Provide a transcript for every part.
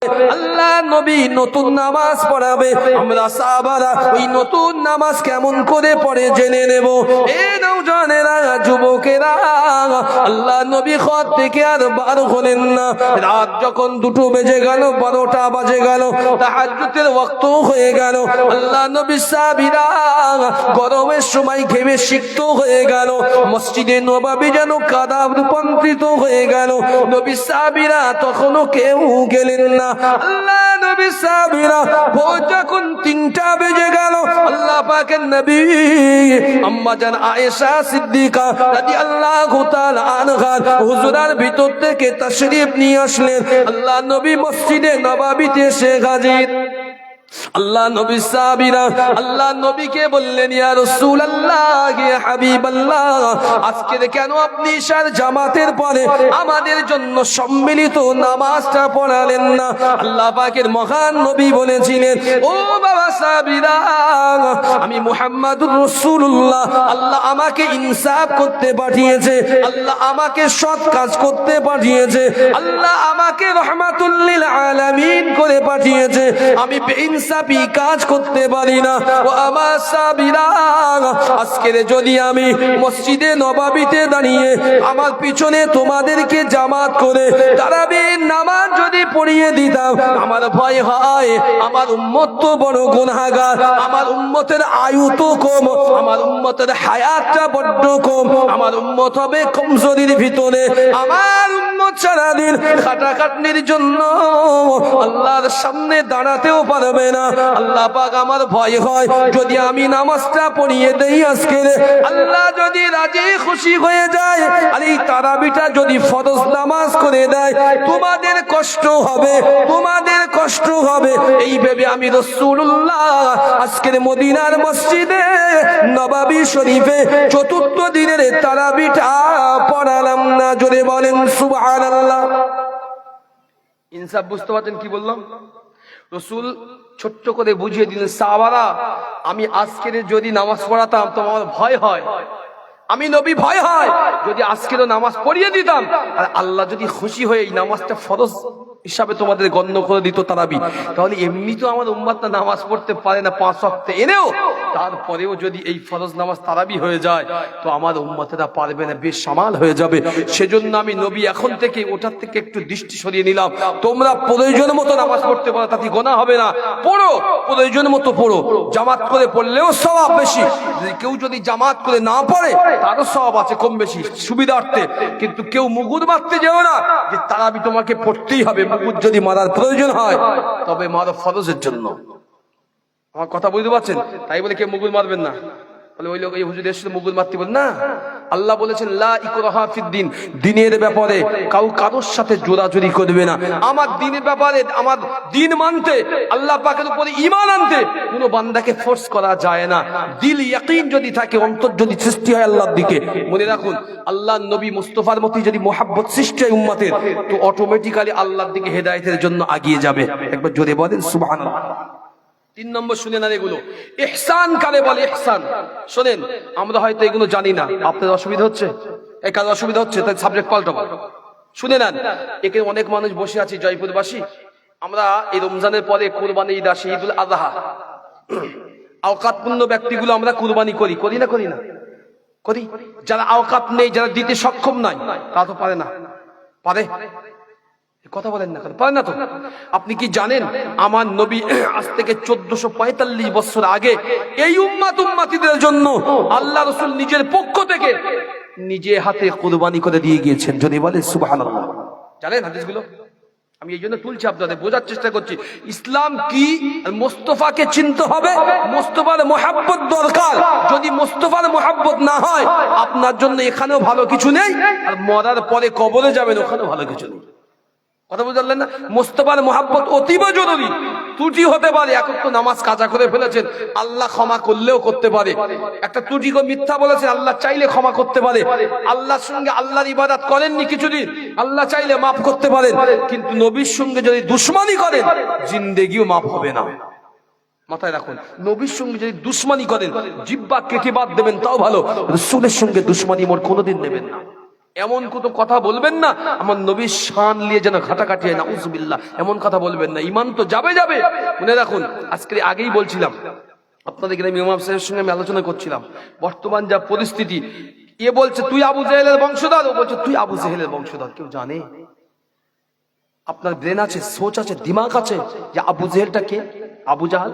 আল্লাহ নবী নতুন নামাজ পড়াবে, আমরা সাহাবারা ওই নতুন নামাজ কেমন করে পড়ে জেনে নেব। এই নওজওয়ানেরা, যুবকেরা, আল্লাহ নবী ঘর থেকে আর বার হলেন না। রাত যখন 2টো বেজে গেল, 12টা বাজে গেল, তাহাজ্জুদের ওয়াক্ত হয়ে গেল। আল্লাহ নবী সাহাবীরা গরমের সময় ঘেমে সিক্ত হয়ে গেল। মসজিদে নববী যেন কাদা রূপান্তরিত হয়ে গেল। নবী সাহাবীরা তখনও কেউ গেলেন না। আল্লাহ নবী সাহাবীরা ভোর যখন 3টা বেজে গেল, আল্লাহ পাকের নবী আম্মা জান আয়েশা সিদ্দিকা রাদিয়াল্লাহু তাআলা আনহা হুজুরার ভিতর থেকে তাশরীফ নিয়ে আসলেন। আল্লাহ নবী মসজিদে নববীতে এসে হাজির। আল্লাহ নবী সাহাবীরা আল্লাহ নবীকে বললেন, ইয়া রাসূলুল্লাহ, ইয়া হাবিবাল্লাহ, আজকে কেন আপনি ঈশার জামাতের পরে আমাদের জন্য সম্মিলিত নামাজটা পড়ালেন না? আল্লাহ পাকের মহান নবী বলেছিলেন, ও বাবা সাহাবীরা, আমি মুহাম্মাদুর রাসূলুল্লাহ, আল্লাহ আমাকে ইনসাফ করতে পাঠিয়েছে, আল্লাহ আমাকে সৎ কাজ করতে পাঠিয়েছে, আল্লাহ আমাকে রাহমাতুল লিল আলামিন করে পাঠিয়েছে। আমি ইনসাফি কাজ করতে পারি না। ও আমার সাহাবীরা, আজকে যদি আমি মসজিদে নববীতে দাঁড়িয়ে আমার পিছনে তোমাদেরকে জামাত করে তারাবির নামাজ যদি পড়িয়ে দিতাম, আমার ভয় হয় আমার উম্মত তো বড় গুনাহগার, আমার উম্মতের আয়ু তো কম, আমার উম্মতের হায়াতটা বড্ড কম, আমার উম্মত হবে কমজোরির ভিতরে, আমার উম্মত সারাদিন খাটাখাটনির জন্য আল্লাহর সামনে দাঁড়াতেও পারবে না। আল্লাহ পাক আমার ভয় হয় যদি আমি নামাজটা পড়িয়ে দেই আজকে, আল্লাহ যদি রাজি খুশি হয়ে যায় আর এই তারাবিটা যদি ফরজ নামাজ করে দেয়, তোমাদের কষ্ট হবে, তোমাদের কষ্ট হবে। এই ভেবে আমি রাসূলুল্লাহ আজকের মদিনার মসজিদে নববী শরীফে 4র্থ দিনের তারাবিটা পড়ালাম না। জোরে বলেন সুবহানাল্লাহ। ইনসাফ বুঝতে পারছেন কি বললাম? রাসূল ছোট্ট করে বুঝিয়ে দিলেন, সাহাবারা, আমি আজকের যদি নামাজ পড়াতাম তো আমার ভয় হয়, আমি নবী ভয় হয় যদি আজকেরও নামাজ পড়িয়ে দিতাম আর আল্লাহ যদি খুশি হয়ে এই নামাজটা ফরজ হিসাবে তোমাদের গণ্য করে দিত তারাবি, তাহলে এমনি তো আমার উম্মতটা নামাজ পড়তে পারে না 5 ওয়াক্ত এনেও, তারপরেও যদি এই ফরজ নামাজ তারাবি হয়ে যায় তো আমার উম্মতেরা পারবে না, বেসামাল হয়ে যাবে। সেজন্য আমি নবী এখন থেকে ওটার থেকে একটু দৃষ্টি সরিয়ে নিলাম। তোমরা প্রয়োজন মতো নামাজ পড়তে পারো, তাতে গোনা হবে না, পড়ো, প্রয়োজন মতো পড়ো। জামাত করে পড়লেও সওয়াব বেশি, কেউ যদি জামাত করে না পড়ে তারও সওয়াব আছে কম বেশি সুবিধার্থে। কিন্তু কেউ মুগুর মারতে যেও না যে তারাবি তোমাকে পড়তেই হবে। মুগুর যদি মারার প্রয়োজন হয় তবে মারো ফরজের জন্য। আমার কথা বুঝতে পারছেন? তাই বলে কেউ মুগুর মারবেন না। বলে ওই লোক এই হুজুর এসে মুগুর মারতে বল না। আল্লাহ বলেছেন, লা ইকরাহা ফিদ্দিন, দিনের ব্যাপারে কারোর সাথে জোরাজুরি করবে না। আমার দিনের ব্যাপারে, আমার দিন মানতে, আল্লাহ পাকের উপরে ঈমান আনতে কোনো বান্দাকে ফোর্স করা যায় না। দিল ইয়াকিন যদি থাকে, অন্তর যদি সৃষ্টি হয় আল্লাহর দিকে, মনে রাখুন আল্লাহর নবী মুস্তাফার মতো যদি মোহাব্বত সৃষ্টি হয় উম্মতের, তো অটোমেটিক্যালি আল্লাহর দিকে হেদায়েতের জন্য এগিয়ে যাবে। একবার জোরে বলেন সুবহানাল্লাহ। 3 নম্বর শুনে না, এগুলো ইহসান কারে বলে? ইহসান শুনেন, আমরা হয়তো এগুলো জানি না। আপনাদের অসুবিধা হচ্ছে, এই কাজ অসুবিধা হচ্ছে, তাই সাবজেক্ট পাল্টাবো। শুনে নেন, এখানে অনেক মানুষ বসে আছে জয়পুরবাসী, আমরা এই রমজানের পরে কুরবানি ঈদ আসে, ঈদুল আযহা, আওকাতপূর্ণ ব্যক্তিগুলো আমরা কুরবানি করি, করি না? করি না? করি। যারা আওকাত নেই, যারা দিতে সক্ষম নাই, তা তো পারে না। পারে? কথা বলেন না, পারেন না তো? আপনি কি জানেন আমার নবী আজ থেকে 1445 বছর আগে এই উম্মতিদের জন্য আল্লাহ রাসূল নিজের পক্ষ থেকে নিজে হাতে কুরবানি করে দিয়ে গিয়েছেন? যদি বলেন সুবহানাল্লাহ। জানেন হাদিসগুলো? আমি এই জন্য তুলছি, আপনাদের বোঝার চেষ্টা করছি ইসলাম কি। মুস্তাফাকে চিনতে হবে, মুস্তাফার মোহাব্বত দরকার। যদি মুস্তাফার মোহাব্বত না হয়, আপনার জন্য এখানেও ভালো কিছু নেই, আর মরার পরে কবরে যাবেন ওখানেও ভালো কিছু নেই। কথা বুঝলেন না? মুস্তাফার মোহাব্বত অতীব জরুরি। ত্রুটি হতে পারে, এখন তো নামাজ কাজা করে ফেলেছেন, আল্লাহ ক্ষমা করলেও করতে পারে। একটা ত্রুটি মিথ্যা বলেছেন, আল্লাহ চাইলে ক্ষমা করতে পারে। আল্লাহর সঙ্গে আল্লাহর ইবাদত করেননি কিছুদিন, আল্লাহ চাইলে মাফ করতে পারেন। কিন্তু নবীর সঙ্গে যদি দুশমনি করেন, জিন্দেগিও মাফ হবে না। মাথায় রাখুন, নবীর সঙ্গে যদি দুশমনি করেন, জিহ্বা কেটে বাদ দেবেন তাও ভালো, রাসূলের সঙ্গে দুশমনি মোর কোনোদিন নেবেন না। এমন কত কথা বলবেন না আমার নবীর শান নিয়ে যেন ঘাটাঘাটি হয়, নাউজুবিল্লাহ, এমন কথা বলবেন না। ঈমান তো যাবে যাবে। মনে রাখুন, আজকে আগেই বলছিলাম আপনাদের গ্রামে ইমাম সাহেবের সঙ্গে আমি আলোচনা করছিলাম, বর্তমান যা পরিস্থিতি, এ বলছে তুই আবু জেহেলের বংশধর, ও বলছে তুই আবু জেহেলের বংশধর। কেউ জানে? আপনার ব্রেন আছে, সোচ আছে, দিমাগ আছে যে আবু জেহেলটা কে? আবু জাহাল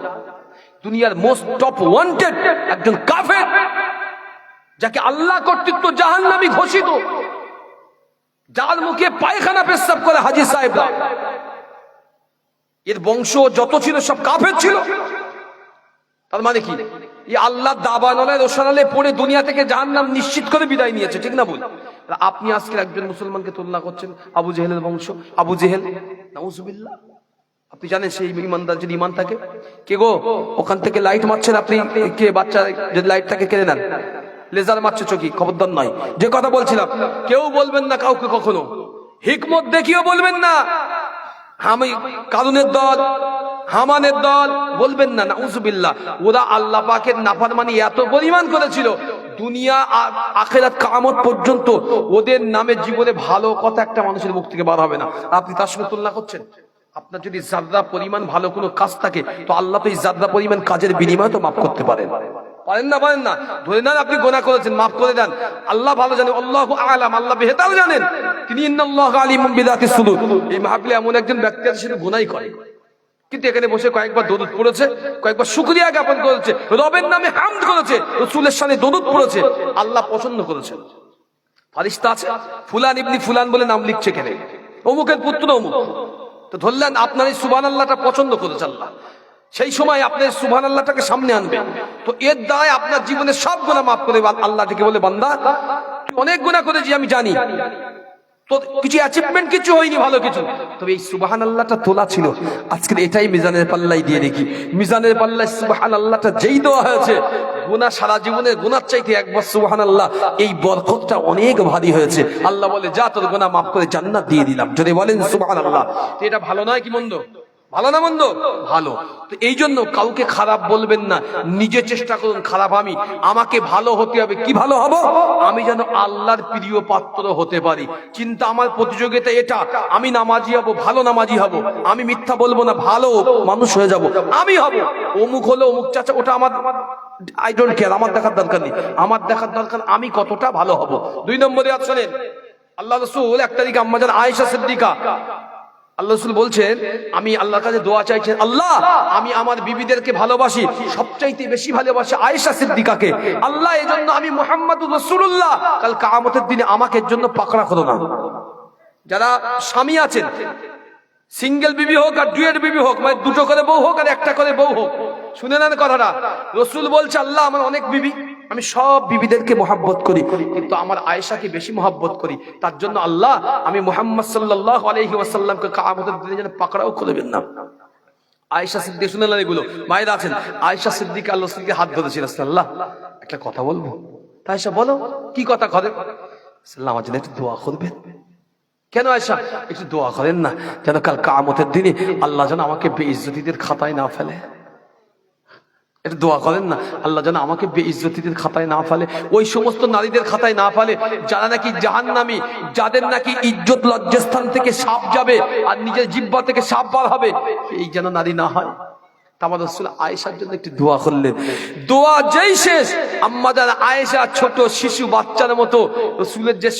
দুনিয়ার মোস্ট টপ ওয়ান্টেড একজন কাফের, যাকে আল্লাহ কর্তৃত্ব জাহান্নামী ঘোষিত, যার মুখে পায়খানা পেশাব করে হাজী সাহেবরা, এর বংশ যত ছিল সব কাফের ছিল। তার মানে কি? এই আল্লাহ দাবানলে রোশনালে পড়ে দুনিয়া থেকে জাহান্নাম নিশ্চিত করে বিদায় নিয়েছে, ঠিক না বল? আপনি আজকে একজন মুসলমানকে তুলনা করছেন আবু জেহেলের বংশ, আবু জেহেল, নাউজুবিল্লাহ। আপনি জানেন সেই ইমানদার যদি ইমান থাকে, কে গো ওখান থেকে লাইট মারছেন আপনি, কে বাচ্চা যদি লাইট থাকে কেড়ে নেন, লেজার মারছে চোখি, খবরদার নয়। যে কথা বলছিলাম, কেউ বলবেন না কাউকে কখনো হিকমত দেখিও বলবেন না আমি কারুনের দল, হামানের দল বলবেন না, নাউজুবিল্লাহ। ওরা আল্লাহ পাকের নাফরমানি এত পরিমাণ করেছিল, দুনিয়া আখিরাত কিয়ামত পর্যন্ত ওদের নামে জীবনে ভালো কথা একটা মানুষের মুখ থেকে বার হবে না। আপনি তার সঙ্গে তুলনা করছেন? আপনার যদি জাররা পরিমাণ ভালো কোনো কাজ থাকে, তো আল্লাহ তো এই জাররা পরিমাণ কাজের বিনিময়ে তো মাফ করতে পারেন। পারেন না? পারেন না? ধরে নেন আপনি গুনাহ করেছেন, মাফ করে দেন, আল্লাহ ভালো জানেন, আল্লাহু আ'লাম, আল্লাহ বেহতার জানেন, তিনি ইন্নাল্লাহা আলিমুম বিযাতিস সুদূর। এই মাহফিলে এমন একজন ব্যক্তি আছে সেটা গুনাহই করে, কিন্তু এখানে বসে কয়েকবার দরুদ পড়েছে, কয়েকবার শুকরিয়া জ্ঞাপন করেছে, রবের নামে হামদ করেছে, রাসূলের শানে দরুদ পড়েছে, আল্লাহ পছন্দ করেছেন। ফেরেশতা আছে ফুলান ইবনে ফুলান বলে নাম লিখছে, কেন অমুকের পুত্র অমুক, তো ধরলেন আপনার এই সুবহানাল্লাহটা পছন্দ করেছে আল্লাহ, সেই সময় আপনি সুবহানাল্লাহটাকে সামনে আনবেন, তো এর দ্বারা আপনার জীবনের সব গুনাহ মাফ করে আল্লাহ থেকে বলে, বান্দা তুই অনেক গুনাহ করেছিস আমি জানি, তো কিছু অ্যাচিভমেন্ট কিছু হয়নি ভালো কিছু, তবে এই সুবহানাল্লাহটা তোলা ছিল। আজকে এটাই মিজানের পাল্লাই দিয়ে দেখি, মিজানের পাল্লায় সুবহানাল্লাহটা যেই দেওয়া হয়েছে, গুনাহ সারা জীবনের গুনার চাইতে একবার সুবহানাল্লাহ এই বরকতটা অনেক ভারী হয়েছে। আল্লাহ বলে যা তোর গুনাহ মাফ করে জান্নাত দিয়ে দিলাম। যদি বলেন সুবহানাল্লাহ, তো এটা ভালো নয় কি মন্দ? ভালো না মন্দ? ভালো। তো এই জন্য কাউকে খারাপ বলবেন না, নিজে চেষ্টা করুন খারাপ আমি, আমাকে ভালো হতে হবে। কি ভালো হব? আমি যেন আল্লাহর প্রিয় পাত্র হতে পারি। চিন্তা আমার প্রতিযোগিতা এটা, আমি নামাজি হব, ভালো নামাজি হব, আমি মিথ্যা বলবো না, ভালো মানুষ হয়ে যাব, আমি হব। অমুক হলো অমুক চাচা, ওটা আমার আই ডোন্ট কেয়ার, আমার দেখার দরকার নেই, আমার দেখার দরকার আমি কতটা ভালো হব। 2 নম্বরে শোনেন, আল্লাহ রাসূল এক তারিখ আম্মা জান আয়েশা সিদ্দিকা, আল্লাহ রাসূল বলছেন, আমি আল্লাহর কাছে দোয়া চাইছেন, আল্লাহ আমি আমার বিবিদেরকে ভালোবাসি, সবচাইতে বেশি ভালোবাসি আয়েশা সিদ্দিকাকে, আল্লাহ এজন্য আমি মুহাম্মাদুর রাসূলুল্লাহ কাল কিয়ামতের দিনে আমাকে এর জন্য পাকড়া করো না। যারা স্বামী আছেন, সিঙ্গেল বিবি হোক আর ডুয়েট বিবি হোক, মানে দুটো করে বউ হোক আর একটা করে বউ হোক, শুনে নেন কথাটা। রাসূল বলছে, আল্লাহ আমার অনেক বিবি, আমি সব বিবিদেরকে মহব্বত করি, কিন্তু আমার আয়েশাকে বেশি মহব্বত করি, তার জন্য আল্লাহ আমি মুহাম্মদ সাল্লাল্লাহু আলাইহি ওয়াসাল্লামকে কিয়ামতের দিনে যেন পাকড়াও করবেন না। আয়েশা সিদ্দিকা, শুনে নেন এগুলো, মায়েরা আছেন, আয়েশা সিদ্দিকা আল্লাহ রাসূলকে হাত ধরেছিল, আল্লাহ একটা কথা বলবো? আয়েশা বলো, কি কথা? করে আল্লাহ আমার জন্য একটু দোয়া করবেন। কেন আয়েশা? একটু দোয়া করেন না, যেন কাল কিয়ামতের দিনে আল্লাহ যেন আমাকে বেইজ্জতীদের খাতায় না ফেলে। এটা দোয়া করেন না, আল্লাহ যেন আমাকে বেইজ্জতীদের খাতায় না ফেলে, ওই সমস্ত নারীদের খাতায় না ফেলে যারা নাকি জাহান্নামী, যাদের নাকি ইজ্জত লজ্জাস্থান থেকে সাপ যাবে আর নিজের জিহ্বা থেকে সাপ বার হবে, এই যেন নারী না হয়। আমার রাসূল আয়েশার জন্য একটু দোয়া করলেন। দোয়া যেই শেষ, আম্মা জান আয়েশা ছোট শিশু বাচ্চার মতো রাসূলের যে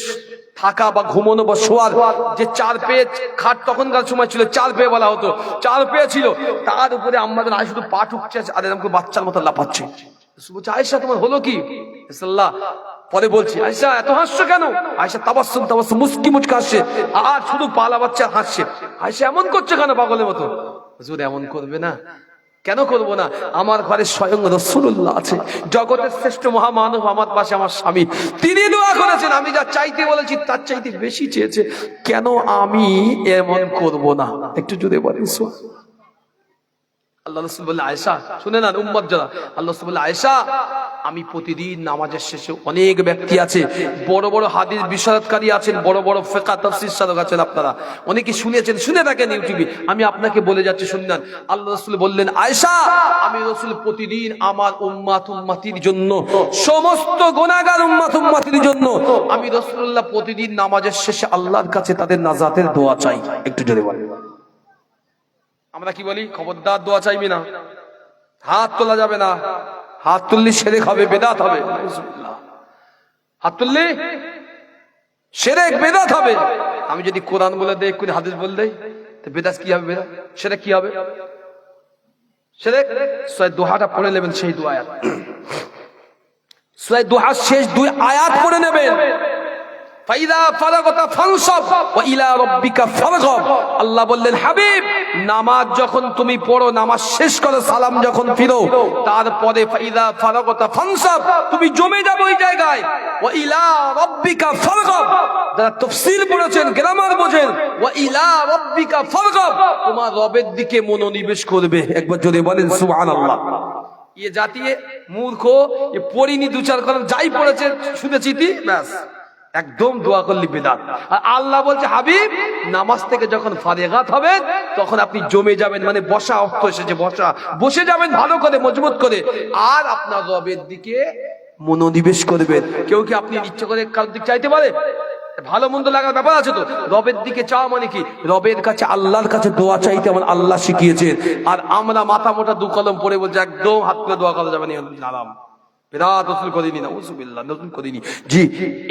থাকা বা ঘুমানো বা শোয়ার যে 4 পেয়ে খাট, তখনকার সময় ছিল 4 পেয়ে বলা হতো, 4 পেয়ে ছিল, তার উপরে আমাদের আয়েশা শুধু পা ঠুকছে আর এরকম বাচ্চার মতো লাফাচ্ছে। বলছে, আয়েশা তোমার হলো কি? রাসূলুল্লাহ পরে বলছি, আয়েশা এত হাসছো কেন? আয়েশা তাবাসসুম মুস্কি মুচকা হাসছে, আর শুধু পা লাফাচ্ছে আর হাসছে। আয়েশা এমন করছে কেন পাগলের মতো? হুজুর এমন করবে না, কেন করবো না? আমার ঘরে স্বয়ং রাসূলুল্লাহ আছে, জগতের শ্রেষ্ঠ মহামানব আমার পাশে আমার স্বামী, তিনি দোয়া করেছেন, আমি যা চাইতে বলেছি তার চাইতে বেশি চেয়েছে, কেন আমি এমন করব না? একটু জুড়ে বলেন। আল্লাহ রাসূল বললেন আয়েশা শুনে না উম্মত যারা, আল্লাহ রাসূল বললেন আয়েশা আমি প্রতিদিন নামাজের শেষে অনেক ব্যক্তি আছে বড় বড় হাদিস বিশারদকারী আছেন, বড় বড় ফিকহ তাফসীর সাধক আছেন, আপনারা অনেকে শুনেছেন, শুনে থাকেন ইউটিউবে, আমি আপনাকে বলে যাচ্ছি শুনলেন। আল্লাহ রাসূল বললেন আয়েশা আমি রাসূল প্রতিদিন আমার উম্মতির জন্য, সমস্ত গুনাহগার উম্মতির জন্য আমি রাসূলুল্লাহ প্রতিদিন নামাজের শেষে আল্লাহর কাছে তাদের নাজাতের দোয়া চাই। একটু জোরে বলেন। আমরা কি বলি? খবরদার দোয়া চাইবি না, হাত তোলা যাবে না, হাত তুললে শিরক হবে, বেদাত হবে। হাত তুললে শিরক বেদাত হবে। আমি যদি কোরআন বলে দেই, কোন হাদিস বলে দেই, তো বেদাত কি হবে? বেদাত শিরক কি হবে? শিরক। সূরা দুহাটা পড়ে নেবেন, সেই দুই আয়াত, সূরা দুহার শেষ দুই আয়াত পড়ে নেবেন। ফাইদা ফারাগতা ফানসাব ওয়া ইলা রাব্বিকা ফারগাব। আল্লাহ বললেন হাবিব নামাজ যখন তুমি পড়ো, নামাজ শেষ করে সালাম যখন ফিরো, তারপরে ফাইদা ফারাগতা ফানসাব তুমি জমে যাবে ওই জায়গায়, ওয়া ইলা রাব্বিকা ফারগাব। যারা তাফসীর পড়েছেন, গ্রামার বোঝেন, ওয়া ইলা রাব্বিকা ফারগাব তোমার রবের দিকে মনোনিবেশ করবে। একবার জোরে বলেন সুবহানাল্লাহ। ये জাতি মূর্খ, এ পড়িনি দু চার কারণ যাই পড়েছে শুনেছি ব্যাস একদম দোয়া করলি বেদাত। আর আল্লাহ বলছে হাবিব নামাজ থেকে যখন ফারেগাত হবেন তখন আপনি জমে যাবেন, মানে বসা অর্থ এসেছে বসা, বসে যাবেন ভালো করে মজবুত করে, আর আপনার রবের দিকে মনোনিবেশ করবেন। কেউ কি আপনি ইচ্ছে করে কারোর দিকে চাইতে পারে? ভালো মন্দ লাগার ব্যাপার আছে তো। রবের দিকে চাওয়া মানে কি? রবের কাছে আল্লাহর কাছে দোয়া চাইতে আমার আল্লাহ শিখিয়েছেন। আর আমরা মাথা মোটা দু কলম পড়ে বলছে একদম হাত করে দোয়া করা যাবে না, আরাম বেদাত রাসূল করিনি, নাউযুবিল্লাহ রাসূল করিনি। জি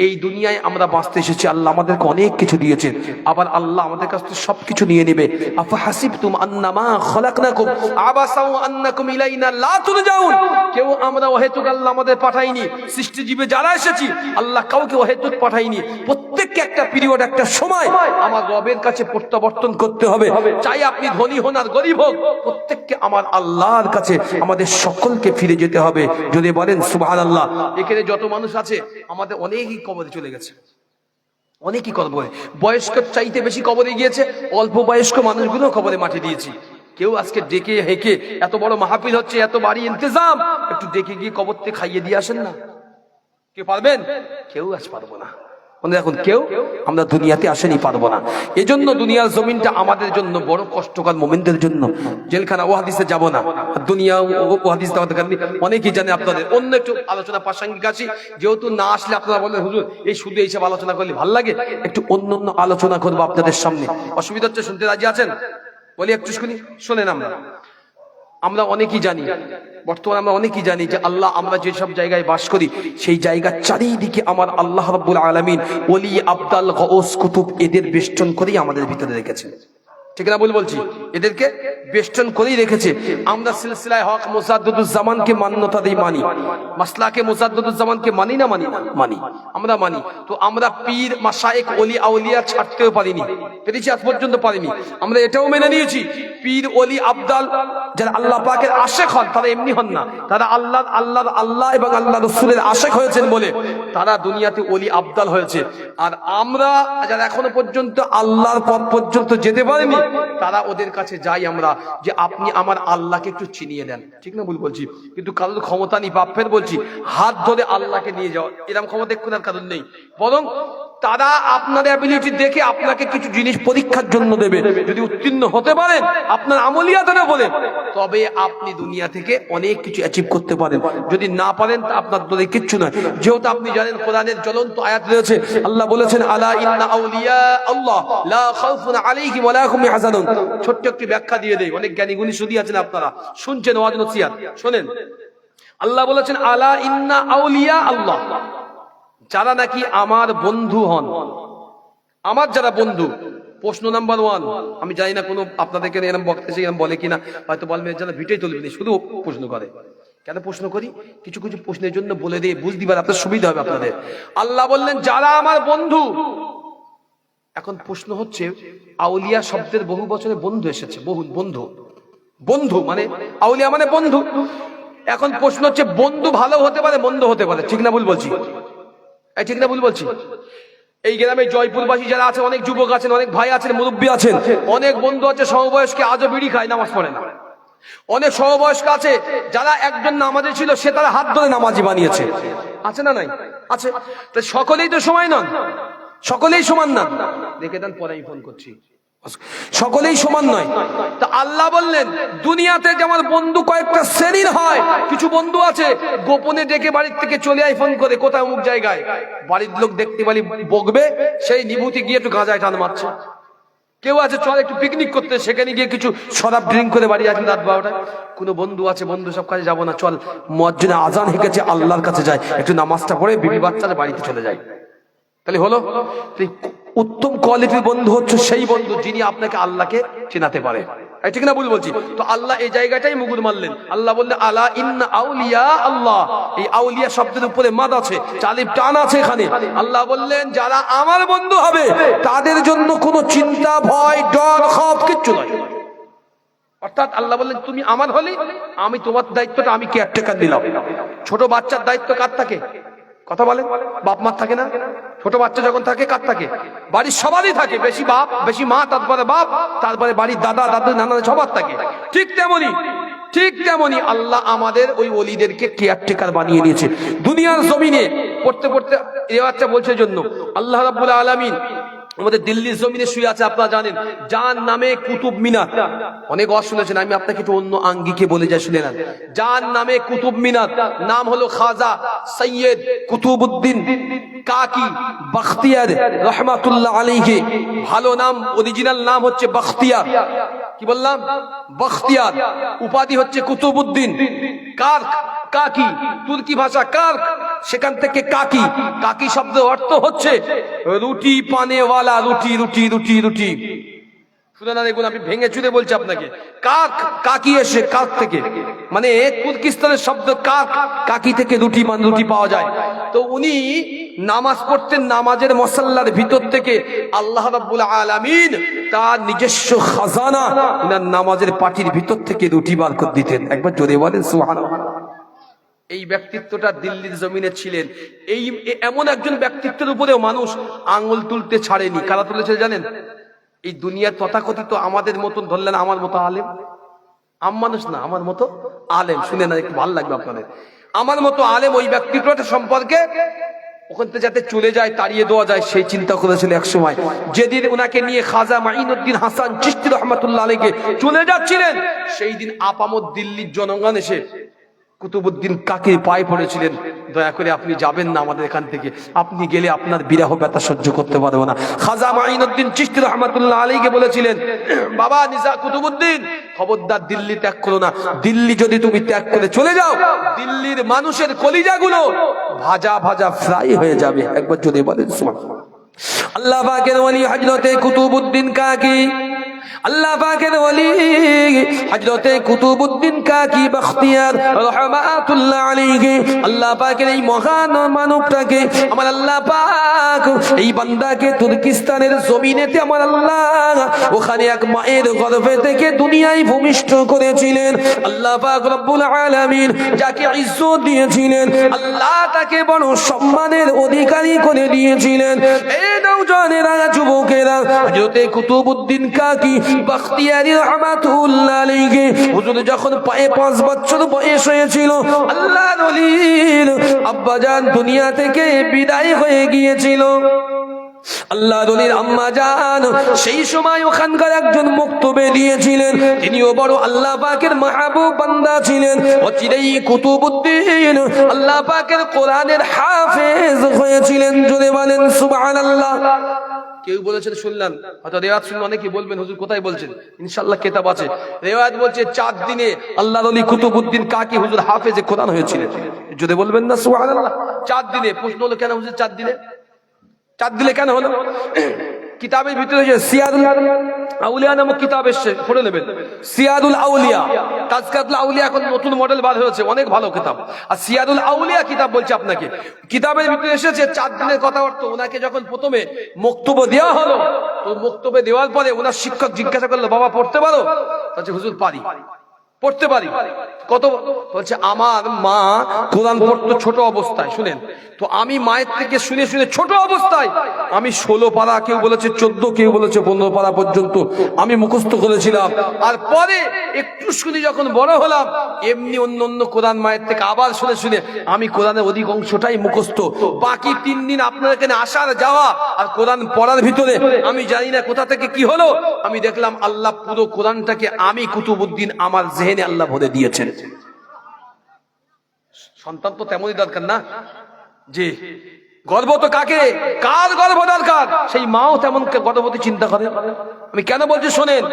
এই দুনিয়ায় আমরা বাঁচতে এসেছি, আল্লাহ আমাদেরকে অনেক কিছু দিয়েছেন, আবার আল্লাহ আমাদের কাছ থেকে সবকিছু নিয়ে নেবে। আফা হাসিবতুম আন্নামা খলাকনাকুম আবাসা ওয়া আন্নাকুম ইলাইনা লা তুরজাউন। কেউ আমরা অহেতুক আল্লাহ আমাদের পাঠাইনি, সৃষ্টিজীবে যারা এসেছি আল্লাহ কাউকে অহেতুক পাঠাইনি। প্রত্যেককে একটা পিরিয়ড, একটা সময় আমার রবের কাছে প্রত্যাবর্তন করতে হবে। চাই আপনি ধনী হন আর গরিব হোক, প্রত্যেককে আমার আল্লাহর কাছে আমাদের সকলকে ফিরে যেতে হবে। যদি বলেন সুবহানাল্লাহ। এখানে যত মানুষ আছে আমাদের অনেকেই কবরে চলে গেছে, অনেকই কবরে, বয়স্ক চাইতে বেশি কবরে গিয়েছে, অল্প বয়স্ক মানুষগুলো কবরে মাটি দিয়েছি। কেউ আজকে ডেকে হেঁকে এত বড় মাহফিল হচ্ছে, এত বাড়ি ইন্তজাম, একটু ডেকে গিয়ে কবর থেকে খাইয়ে দিয়ে আসেন না। কে পারবেন? কেউ আজ পারবো না। এখন কেউ আমরা দুনিয়াতে আসেনি, পারবো না। এজন্য দুনিয়ার জমিনটা আমাদের জন্য বড় কষ্টকর মোমেন্টের জন্য। জেলখানা ও হাদিসে যাব না, দুনিয়া ও হাদিস অনেকেই জানে। আপনাদের অন্য একটু আলোচনা প্রাসঙ্গিক আসি, যেহেতু না আসলে আপনারা বলেন হুজুর এই শুধু এইসব আলোচনা করলে ভাল লাগে, একটু অন্য অন্য আলোচনা করবো আপনাদের সামনে। অসুবিধা হচ্ছে? শুনতে রাজি আছেন? বলি একটু শুনি, শোনেন। আমরা অনেকেই জানি, বর্তমানে আমরা অনেকেই জানি যে আল্লাহ, আমরা যেসব জায়গায় বাস করি সেই জায়গার চারিদিকে আমার আল্লাহ রাব্বুল আলামিন ওলি, আবদাল, গওস, কুতুব এদের বেষ্টন করেই আমাদের ভিতরে রেখেছেন। ঠিক না? বলছি এদেরকে বেষ্টন করেই রেখেছে। আমরা সিলসিলায়ে হক মুজাদ্দিদুজ্জামানকে মান্যতা দেই, মানি। মাসলাকে মুজাদ্দিদুজ্জামানকে মানি না? মানি, আমরা মানি। তো আমরা পীর, মাশায়েখ, ওলি, আউলিয়া ছাড়তেও পারিনি, পেরেছি আজ পর্যন্ত পারিনি। আমরা এটাও মেনে নিয়েছি পীর, ওলি, আবদাল যারা আল্লাহ পাকের আশেক হন তারা এমনি হন না, তারা আল্লাহ এবং আল্লাহ রাসূলের আশেক হয়েছেন বলে তারা দুনিয়াতে ওলি আবদাল হয়েছে। আর আমরা যারা এখনো পর্যন্ত আল্লাহর পথ পর্যন্ত যেতে পারিনি, তারা ওদের কাছে যাই আমরা যে আপনি আমার আল্লাহকে একটু চিনিয়ে দেন। ঠিক না? ভুল বলছি? কিন্তু কারোর ক্ষমতা নেই, বাপের বলছি, হাত ধরে আল্লাহকে নিয়ে যাওয়া এরকম ক্ষমতা এক্ষুনি কারণ নেই। বরং তারা আপনার অ্যাবিলিটি দেখে আপনাকে কিছু জিনিস পরীক্ষার জন্য দেবে। যদি উত্তীর্ণ হতে পারেন আপনার আমলিয়াতের বলে, তবে আপনি দুনিয়া থেকে অনেক কিছু অ্যাচিভ করতে পারেন। যদি না পারেন তা আপনার দলে কিচ্ছু নয়। যেহেতু আপনি জানেন কোরআনের জ্বলন্ত আয়াত রয়েছে, আল্লাহ বলেছেন আলা ইন্না আউলিয়া আল্লাহ লা খাউফুন আলাইহিম ওয়া লা হুম ইয়াহজানুন। ছোট্ট একটি ব্যাখ্যা দিয়ে দেই, অনেক জ্ঞানী গুণী শুধু আছেন, আপনারা শুনছেন ওয়াজ নসিহত, শোনেন। আল্লাহ বলেছেন আলা ইন্না আউলিয়া আল্লাহ, যারা নাকি আমার বন্ধু হন, আমার যারা বন্ধু। প্রশ্ন নাম্বার 1, আমি জানি না কোনো আপনাদেরকে এরকম বক্তা এরকম বলে কিনা, হয়তো বলবেন যারা ভিটেই তুলবেন, শুধু প্রশ্ন করে। কেন প্রশ্ন করি? কিছু কিছু প্রশ্নের জন্য বলে দিয়ে বুঝ দিবার আপনার সুবিধা হবে আপনাদের। আল্লাহ বললেন যারা আমার বন্ধু। এখন প্রশ্ন হচ্ছে, আউলিয়া শব্দের বহু বচনে বন্ধু এসেছে, বহু বন্ধু, বন্ধু মানে আউলিয়া মানে বন্ধু। এখন প্রশ্ন হচ্ছে বন্ধু ভালো হতে পারে, মন্দ হতে পারে। ঠিক না ভুল বলছি? ঠিক না ভুল বলছি? এই গ্রামে জয়পুরবাসী যারা আছে, অনেক যুবক আছেন, অনেক ভাই আছেন, মুরব্বী আছেন, অনেক বন্ধু আছে সমবয়স্কে, আজও বিড়ি খায়, নামাজ পড়ে না। অনেক সমবয়স্ক আছে যারা একজন নামাজি ছিল, সে তারা হাত ধরে নামাজি বানিয়েছে, আছে না নাই? আছে। তো সকলেই তো সময় নন, সকলেই সমান না। দেখে দেন, পরে আমি ফোন করছি। সকলেই সমান নয়। তা আল্লাহ বললেন দুনিয়াতে যে আমার বন্ধু কয়েকটা শ্রেণীর হয়, কিছু বন্ধু আছে গোপনে ডেকে বাড়ির থেকে চলে আয় ফোন করে, কোথায় অমুক জায়গায়, বাড়ির লোক দেখতে পারি বকবে, সেই নিভূতি গিয়ে একটু গাঁজায় টান মারছে। কেউ আছে চল একটু পিকনিক করতে, সেখানে গিয়ে কিছু শরাব ড্রিঙ্ক করে বাড়ি আসবে রাত 12টায়। কোনো বন্ধু আছে বন্ধু সব কাজে যাবো না, চল মুয়াজ্জিনে আজান হেঁকেছে আল্লাহর কাছে যায়, একটু নামাজটা পড়ে বিবি বাচ্চারা বাড়িতে চলে যায়। তাহলে হলো উত্তম কোয়ালিটির বন্ধু হচ্ছে সেই বন্ধু যিনি আপনাকে আল্লাহকে চেনাতে পারে। ঠিক না ভুল বলছি? তো আল্লাহ এই জায়গাটাই মুগুর মারলেন। আল্লাহ বললেন আলা ইন্না আউলিয়া আল্লাহ। এই আউলিয়া শব্দের উপরে মাদ আছে, চালিব টান আছে এখানে। আল্লাহ বললেন যারা আমার বন্ধু হবে তাদের জন্য কোনো চিন্তা, ভয়, ডর, খৌফ কিচ্ছু নয়। অর্থাৎ আল্লাহ বললেন তুমি আমার হলে আমি তোমার দায়িত্বটা আমি কেয়ারটেকার দিলাম। ছোট বাচ্চার দায়িত্ব কার থাকে? কথা বলেন, বাপ মার থাকে না? ছোট বাচ্চা যখন থাকে কার থাকে? বাড়ির সবারই থাকে, বেশি বাপ বেশি মা, তারপরে বাপ, তারপরে বাড়ির দাদা দাদু নানা সবার থাকে। ঠিক তেমনি আল্লাহ আমাদের ওই ওলিদেরকে কেয়ারটেকার বানিয়ে নিয়েছে দুনিয়ার জমিনে। পড়তে পড়তে এই বাচ্চা বলছে জন্য আল্লাহ রাব্বুল আলামিন আমাদের দিল্লির জমিনে শুয়ে আছে, আপনারা জানেন, যার নামে কুতুব মিনার। অনেক ওয়াজ শুনেছেন, আমি আপনাকে একটু অন্য আঙ্গিকে বলে যাই, শুনে নেন। যার নামে কুতুব মিনার, নাম হলো খাজা সৈয়দ কুতুবউদ্দিন কাকি বখতিয়ার রহমাতুল্লাহ আলাইহি। ভালো নাম, অরিজিনাল নাম হচ্ছে বখতিয়ার। কি বললাম? বখতিয়ার। উপাধি হচ্ছে কুতুবউদ্দিন। কার্ক, কাকি, তুর্কি ভাষা কার্ক, সেখান থেকে কাকি। কাকি শব্দের অর্থ হচ্ছে রুটি পানেওয়ালা, রুটি রুটি রুটি রুটি। শুনে না, দেখুন আমি ভেঙে চুরে বলছি আপনাকে। কাক, কাকি এসে কাক থেকে, মানে তুর্কিস্তানের শব্দ কাক, কাকি থেকে রুটি, মান রুটি পাওয়া যায়। তো উনি নামাজ পড়তেন, নামাজের মুসাল্লার ভিতর থেকে আল্লাহ রাব্বুল আলামিন তার নিজস্ব খাজানা উনার নামাজের পাটির ভিতর থেকে রুটি বার করে দিতেন। একবার জোরে বলেন সুবহানাল্লাহ। এই ব্যক্তিত্বটা দিল্লির জমিনে ছিলেন। এই এমন একজন ব্যক্তিত্বের উপরেও মানুষ আঙ্গুল তুলতে ছাড়েনি। কারা তুলেছে জানেন? এই দুনিয়ার তথাকথিত আমাদের মতন, ধরলেন আমার মতো আলেম, মানুষ না, আমার মতো আলেম, শুনে না একটু ভালো লাগবে আপনাদের। আমার মতো আলেম ওই ব্যক্তিত্বটা সম্পর্কে ওখান থেকে যাতে চলে যায়, তাড়িয়ে দেওয়া যায়, সেই চিন্তা করেছিল এক সময়। যেদিন ওনাকে নিয়ে খাজা মাইনুদ্দিন হাসান চিশতি রহমাতুল্লাহ আলাইহি চলে যাচ্ছিলেন, সেই দিন আপামর দিল্লির জনগণ এসে কুতুবউদ্দিন কাকির পায়ে পড়েছিলেন, দয়া করে আপনি যাবেন না আমাদের এখান থেকে, আপনি গেলে আপনার বিরহ ব্যথা সহ্য করতে পারবো না। খাজা মাইনুদ্দিন চিশতি রহমাতুল্লাহ আলাইহি বলেছিলেন, বাবা নিজা কুতুবউদ্দিন, খবরদার দিল্লি ত্যাগ করো না। দিল্লি যদি তুমি ত্যাগ করে চলে যাও, দিল্লির মানুষের কলিজাগুলো ভাজা ভাজা ফ্রাই হয়ে যাবে। একবার যদি বলেন সুবহানাল্লাহ। আল্লাহ পাকের ওলি হযরতে কুতুবউদ্দিন কাকি, আল্লাহ পাকের ওলি হযরতে কুতুবউদ্দিন কাকি বখতিয়ার রহমাতুল্লাহ আলাইহি। আল্লাহ পাকের এই মহান মানবটাকে আমার আল্লাহ পাক, এই বান্দাকে তুর্কিস্তানের জমিনেতে আমার আল্লাহ ওখানে এক মায়ের গর্ভে থেকে দুনিয়ায় ভূমিষ্ঠ করেছিলেন। আল্লাহ পাক রব্বুল আলামিন যাকে ইজ্জত দিয়েছিলেন, আল্লাহ তাকে বড় সম্মানের অধিকারী করে দিয়েছিলেন। এই নওজওয়ানেরা, যুবকেরা, হযরতে কুতুবউদ্দিন কাকি বখতিয়ারি রহমাতুল্লাহ আলাইহি হুজুর যখন 5 বছর বয়স হয়েছিল, আল্লাহর ওলির আব্বাজান দুনিয়া থেকে বিদায় হয়ে গিয়েছিল। আল্লাহর ওলির আম্মা জান সেই সময় ওখানকার একজন মুক্তবে দিয়েছিলেন, তিনিও বড় আল্লাহ পাকের মাহবুব বান্দা ছিলেন। অচিরেই কুতুবউদ্দিন আল্লাহ পাকের কোরআনের হাফেজ হয়েছিলেন। জোরে বলেন সুবহানাল্লাহ। কেউ বলেছেন শুনলেন, হয়তো রেওয়াত শুনলে অনেকে বলবেন হুজুর কোথায় বলছেন, ইনশাআল্লাহ কিতাব আছে। রেওয়াত বলছে 4 দিনে আল্লাহর ওলি কুতুবউদ্দিন কাকি হুজুর হাফেজে কোরআন হয়েছিলেন। যদি বলবেন না সুবহানাল্লাহ। 4 দিনে। প্রশ্ন হলো কেন হুজুর 4 দিনে? 4 দিনে কেন হলো? কিতাবের ভিতরে যে সিয়াদুল আউলিয়া নামক কিতাব এসেছে, পড়ে নেবেন। সিয়াদুল আউলিয়া, তাজকিরাতুল আউলিয়া এখন নতুন মডেল বার হয়েছে, অনেক ভালো কিতাব। আর সিয়াদুল আউলিয়া কিতাব বলছে আপনাকে, কিতাবের ভিতরে এসেছে 4 দিনের কথাবার্তা। ওনাকে যখন প্রথমে বক্তব্য দেওয়া হলো, তো বক্তব্য দেওয়ার পরে ওনার শিক্ষক জিজ্ঞাসা করলো, বাবা পড়তে পারো? বলছে হুজুর পারি, পড়তে পারি। কত? বলছে আমার মা কোরআন পড়তো ছোট অবস্থায়। শুনেন, তো আমি মায়ের থেকে শুনে শুনে ছোট অবস্থায় আমি 16 পারা, কেউ বলেছে 14, কেউ বলেছে 15 পারা পর্যন্ত আমি মুখস্থ করেছিলাম। আর পরে একটু শুনি যখন বড় হলাম, এমনি অন্য অন্য কোরআন মায়ের থেকে আবার শুনে শুনে আমি কোরআনের অধিকাংশটাই মুখস্থ। বাকি 3 দিন আপনার এখানে আসার যাওয়া আর কোরআন পড়ার ভিতরে আমি জানি না কোথা থেকে কি হলো, আমি দেখলাম আল্লাহ পুরো কোরআনটাকে আমি কুতুবউদ্দিন আমার জেহেনে আল্লাহ ভরে দিয়েছেন। সন্তান তো তেমনই দরকার না, যে গর্ব তো কাকে, কার গর্ব দরকার, সেই মাও তেমন গর্ভবতী চিন্তা করে। আমি কেন বলছি শোনেন,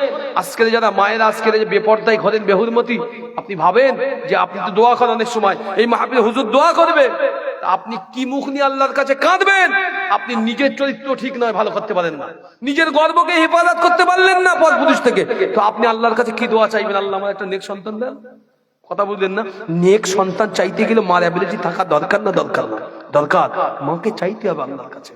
আজকের যারা মায়েরা আজকের যে বেপর্দায় ঘরেন বেহুরমতি, আপনি ভাবেন যে আপনি তো দোয়া করেন অনেক সময়, এই মাহফিলে হুজুর দোয়া করবে, আপনি কি মুখ নিয়ে আল্লাহর কাছে কাঁদবেন? আপনি নিজের চরিত্র ঠিক নয়, ভালো করতে পারেন না, নিজের গর্বকে হেফাজত করতে পারলেন না পরপুরুষ থেকে, তো আপনি আল্লাহর কাছে কি দোয়া চাইবেন? আল্লাহ আমার একটা নেক সন্তান দেন। কথা বুঝলেন না? নেক সন্তান চাইতে গেলে মার অ্যাবিলিটি থাকা দরকার না? দরকার না? দরকার। মাকে চাইতে হবে আল্লাহর কাছে।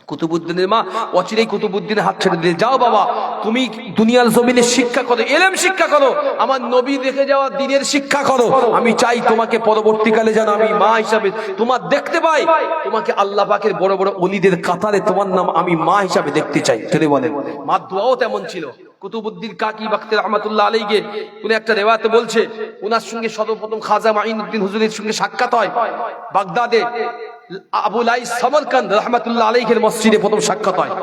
কুতুবউদ্দিনের মা অচিরেই কুতুবউদ্দিনের হাত ছেড়ে দিলে, যাও বাবা তুমি দুনিয়ার জমিনে শিক্ষা করো, এলেম শিক্ষা করো, আমার নবী রেখে যাওয়া দ্বীনের শিক্ষা করো। আমি চাই তোমাকে পরবর্তীকালে যেন আমি মা হিসাবে তোমার দেখতে পাই, তোমাকে আল্লাহ পাকের বড় বড় ওলিদের কাতারে তোমার নাম আমি মা হিসাবে দেখতে চাই। চলে বলেন, মার দোয়াও তেমন ছিল। কুতুবউদ্দিন কাকি বাখতি রহমাতুল্লাহ আলাইহি কোন একটা রিওয়ায়াতে বলছে, ওনার সঙ্গে সর্বপ্রথম খাজা মাঈনুদ্দিন হুজুরের সঙ্গে সাক্ষাৎ হয় বাগদাদে, আবু লাইস সামারকান্দ রহমাতুল্লাহ আলাইহির মসজিদে প্রথম সাক্ষাৎ হয়।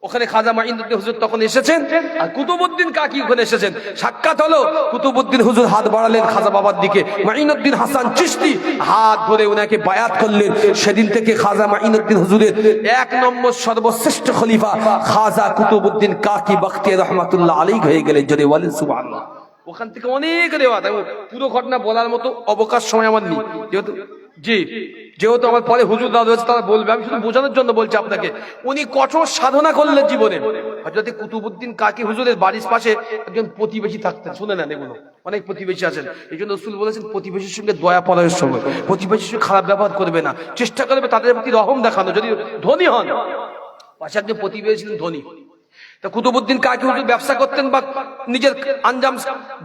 ওখানে খাজা মাঈনুদ্দিন হুজুর তখন এসেছেন, আর কুতুবউদ্দিন কাকি ওখানে এসেছেন। সাক্ষাৎ হলো, কুতুবউদ্দিন হুজুর হাত বাড়ালেন খাজা বাবার দিকে, মাঈনুদ্দিন হাসান চিশতি হাত ধরে ওনাকে বায়াত করলেন। সেদিন থেকে খাজা মাঈনুদ্দিন হুজুরের 1 নম্বর সর্বশ্রেষ্ঠ খলিফা খাজা কুতুবউদ্দিন কাকি বাখতি রহমাতুল্লাহ আলাইহি হয়ে গেলেন। যদি বলেন সুবহানাল্লাহ। ওখান থেকে অনেক রেওয়াত, পুরো ঘটনা বলার মতো অবকাশ সময় আমার নেই, যেহেতু আমার পরে হুজুর দাদা রয়েছে তারা বলবে, আমি শুধু বোঝানোর জন্য বলছি আপনাকে। উনি কঠোর সাধনা করলেন জীবনে। হযরত কুতুবউদ্দিন কাকি হুজুরের বাড়ির পাশে একজন প্রতিবেশী থাকতেন, শুনে নেন এগুলো, অনেক প্রতিবেশী আছেন। এই জন্য রাসূল বলেছেন প্রতিবেশীর সঙ্গে দয়া পরায়ের সময় প্রতিবেশীর সঙ্গে খারাপ ব্যবহার করবে না, চেষ্টা করবে তাদের প্রতি রহম দেখানো, যদি ধনী হন। পাশে একজন প্রতিবেশী ছিলেন ধনী। তা কুতুবউদ্দিন কাকি হুজুর ব্যবসা করতেন, বা নিজের আঞ্জাম,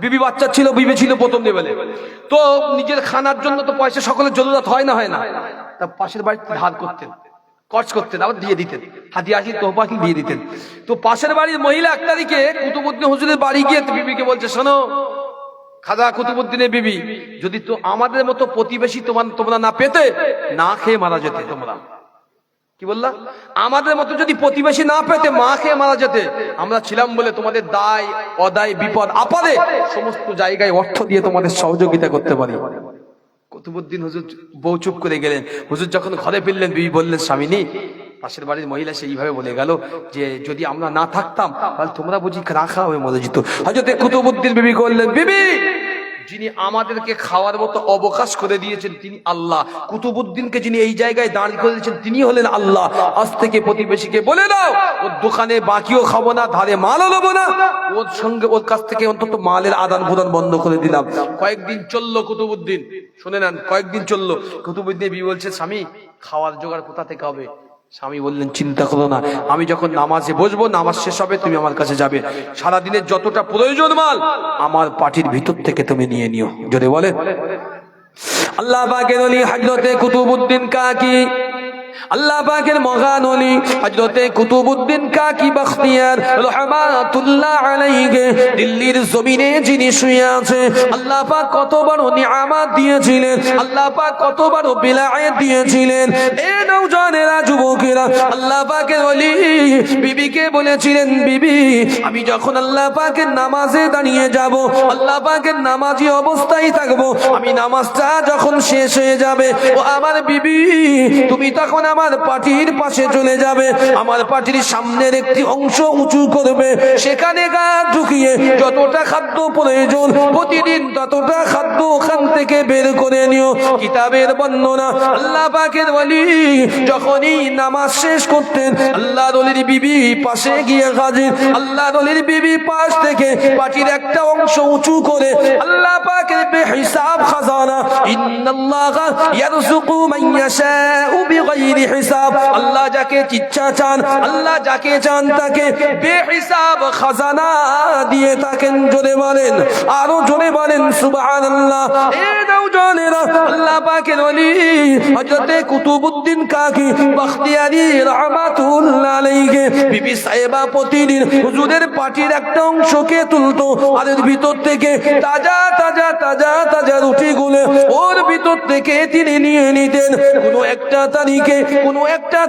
বিবি বাচ্চা ছিল, বিবি ছিল প্রথম লেভেলে, তো নিজের খানার জন্য তো পয়সা সকলের জরুরত হয় না, হয় না, তা পাশের বাড়িতে ধার করতেন, খরচ করতেন, আবার দিয়ে দিতেন, হাদিয়াহি তোহফা দিয়ে দিতেন। তো পাশের বাড়ির মহিলা 1 তারিখে কুতুবউদ্দিন হুজুরের বাড়ি গিয়ে বিবিকে বলছে, শোনো খাজা কুতুবউদ্দিনের বিবি, যদি তো আমাদের মতো প্রতিবেশী তোমরা না পেতে, না খেয়ে মারা যেতে তোমরা। কি বললা? আমাদের মতো যদি প্রতিবেশী না পেতে, মা খেয়ে মারা যেতে। আমরা ছিলাম বলে তোমাদের দায় অদায় বিপদ আপদে সমস্ত জায়গায় অর্থ দিয়ে তোমাদের সহযোগিতা করতে পারি। কুতুবউদ্দিন হুজুর বউ চুপ করে গেলেন। হুজুর যখন ঘরে ফিরলেন, বিবি বললেন, স্বামীনি পাশের বাড়ির মহিলা সে এইভাবে বলে গেল যে যদি আমরা না থাকতাম তাহলে তোমরা বুঝি রাখা হয়ে মরে যেত। হযরত কুতুবউদ্দিন বিবি বললেন, বিবি যিনি আমাদেরকে খাওয়ার মতো অবকাশ করে দিয়েছেন তিনি আল্লাহ, কুতুবউদ্দিনকে যিনি এই জায়গায় দাঁড়িয়ে করে দিয়েছেন তিনি হলেন আল্লাহ। আজ থেকে প্রতিবেশীকে বলে দাও, ওর দোকানে বাকিও খাবো না, ধারে মালও নেবো না, ওর সঙ্গে ওর কাছ থেকে অন্তত মালের আদান প্রদান বন্ধ করে দিলাম। কয়েকদিন চললো কুতুবউদ্দিন, শুনে নেন, কয়েকদিন চললো। কুতুবউদ্দিন বিবি বলছে, স্বামী খাওয়ার জোগাড় কোথা থেকে হবে? স্বামী বললেন, চিন্তা করো না, আমি যখন নামাজে বসবো, নামাজ শেষ হবে, তুমি আমার কাছে যাবে, সারাদিনের যতটা প্রয়োজন মাল আমার পাটির ভিতর থেকে তুমি নিয়ে নিও। যদি বলেন আল্লাহ পাকের ওলি হযরতে কুতুবউদ্দিন কাকি, আল্লাহ পাকের মহান ওলি হযরতে কুতুবউদ্দিন কাকি বখতিয়ার রহমাতুল্লাহ আলাইহি দিল্লির জমিনে যিনি শুয়ে আছে, আল্লাহ পাক কত বড় নিয়ামত দিয়েছিলেন, আল্লাহ পাক কত বড় বিলায়াত দিয়েছিলেন। এ নওজওয়ানেরা, যুবকেরা, আল্লাহ পাকের ওলি বিবিকে বলেছিলেন, বিবি আমি যখন আল্লাহ পাকের নামাজে দাঁড়িয়ে যাব, আল্লাহ পাকের নামাজি অবস্থায় থাকবো, আমি নামাজটা যখন শেষ হয়ে যাবে, ও আমার বিবি তুমি তখন আমার পাটির পাশে চলে যাবে, আমার পাটির সামনের একটি অংশ উঁচু করবে, সেখানে গা ঢুকিয়ে যতটা খাদ্য প্রয়োজন প্রতিদিন ততটা খাদ্য ওখান থেকে বের করে নিও। কিতাবের বর্ণনা, আল্লাহ পাকের ওলি যখনই নামাজ শেষ করতেন, আল্লাহর ওলির বিবি পাশে গিয়ে হাজির, আল্লাহর ওলির বিবি পাশ থেকে পাটির একটা অংশ উঁচু করে আল্লাহ পাকের বেহিসাব খাজানা, ইন্নাল্লাহা ইয়ারযুকু মান ইয়াশাউ বিগাইরি হিসাব, আল্লাহ যাকে ইচ্ছা চান, আল্লাহ যাকে চান তাকে বেহিসাব খাজানা দিয়ে থাকেন। জোরে বলেন, আরো জোরে বলেন সুবহানাল্লাহ। এ নওজওয়ানেরা, আল্লাহ পাকের ওলি হযরতে কুতুবউদ্দিন কাকি বখতিয়ারি রহমাতুল্লাহ আলাইহি বিবি সাহেবা প্রতিদিন হুজুরের পাটির একটা অংশকে তুলতো, আর এর ভিতর থেকে তাজা তাজা তাজা তাজা রুটি গুলে ওর ভিতর থেকে তিনি নিয়ে নিতেন। কোনো একটা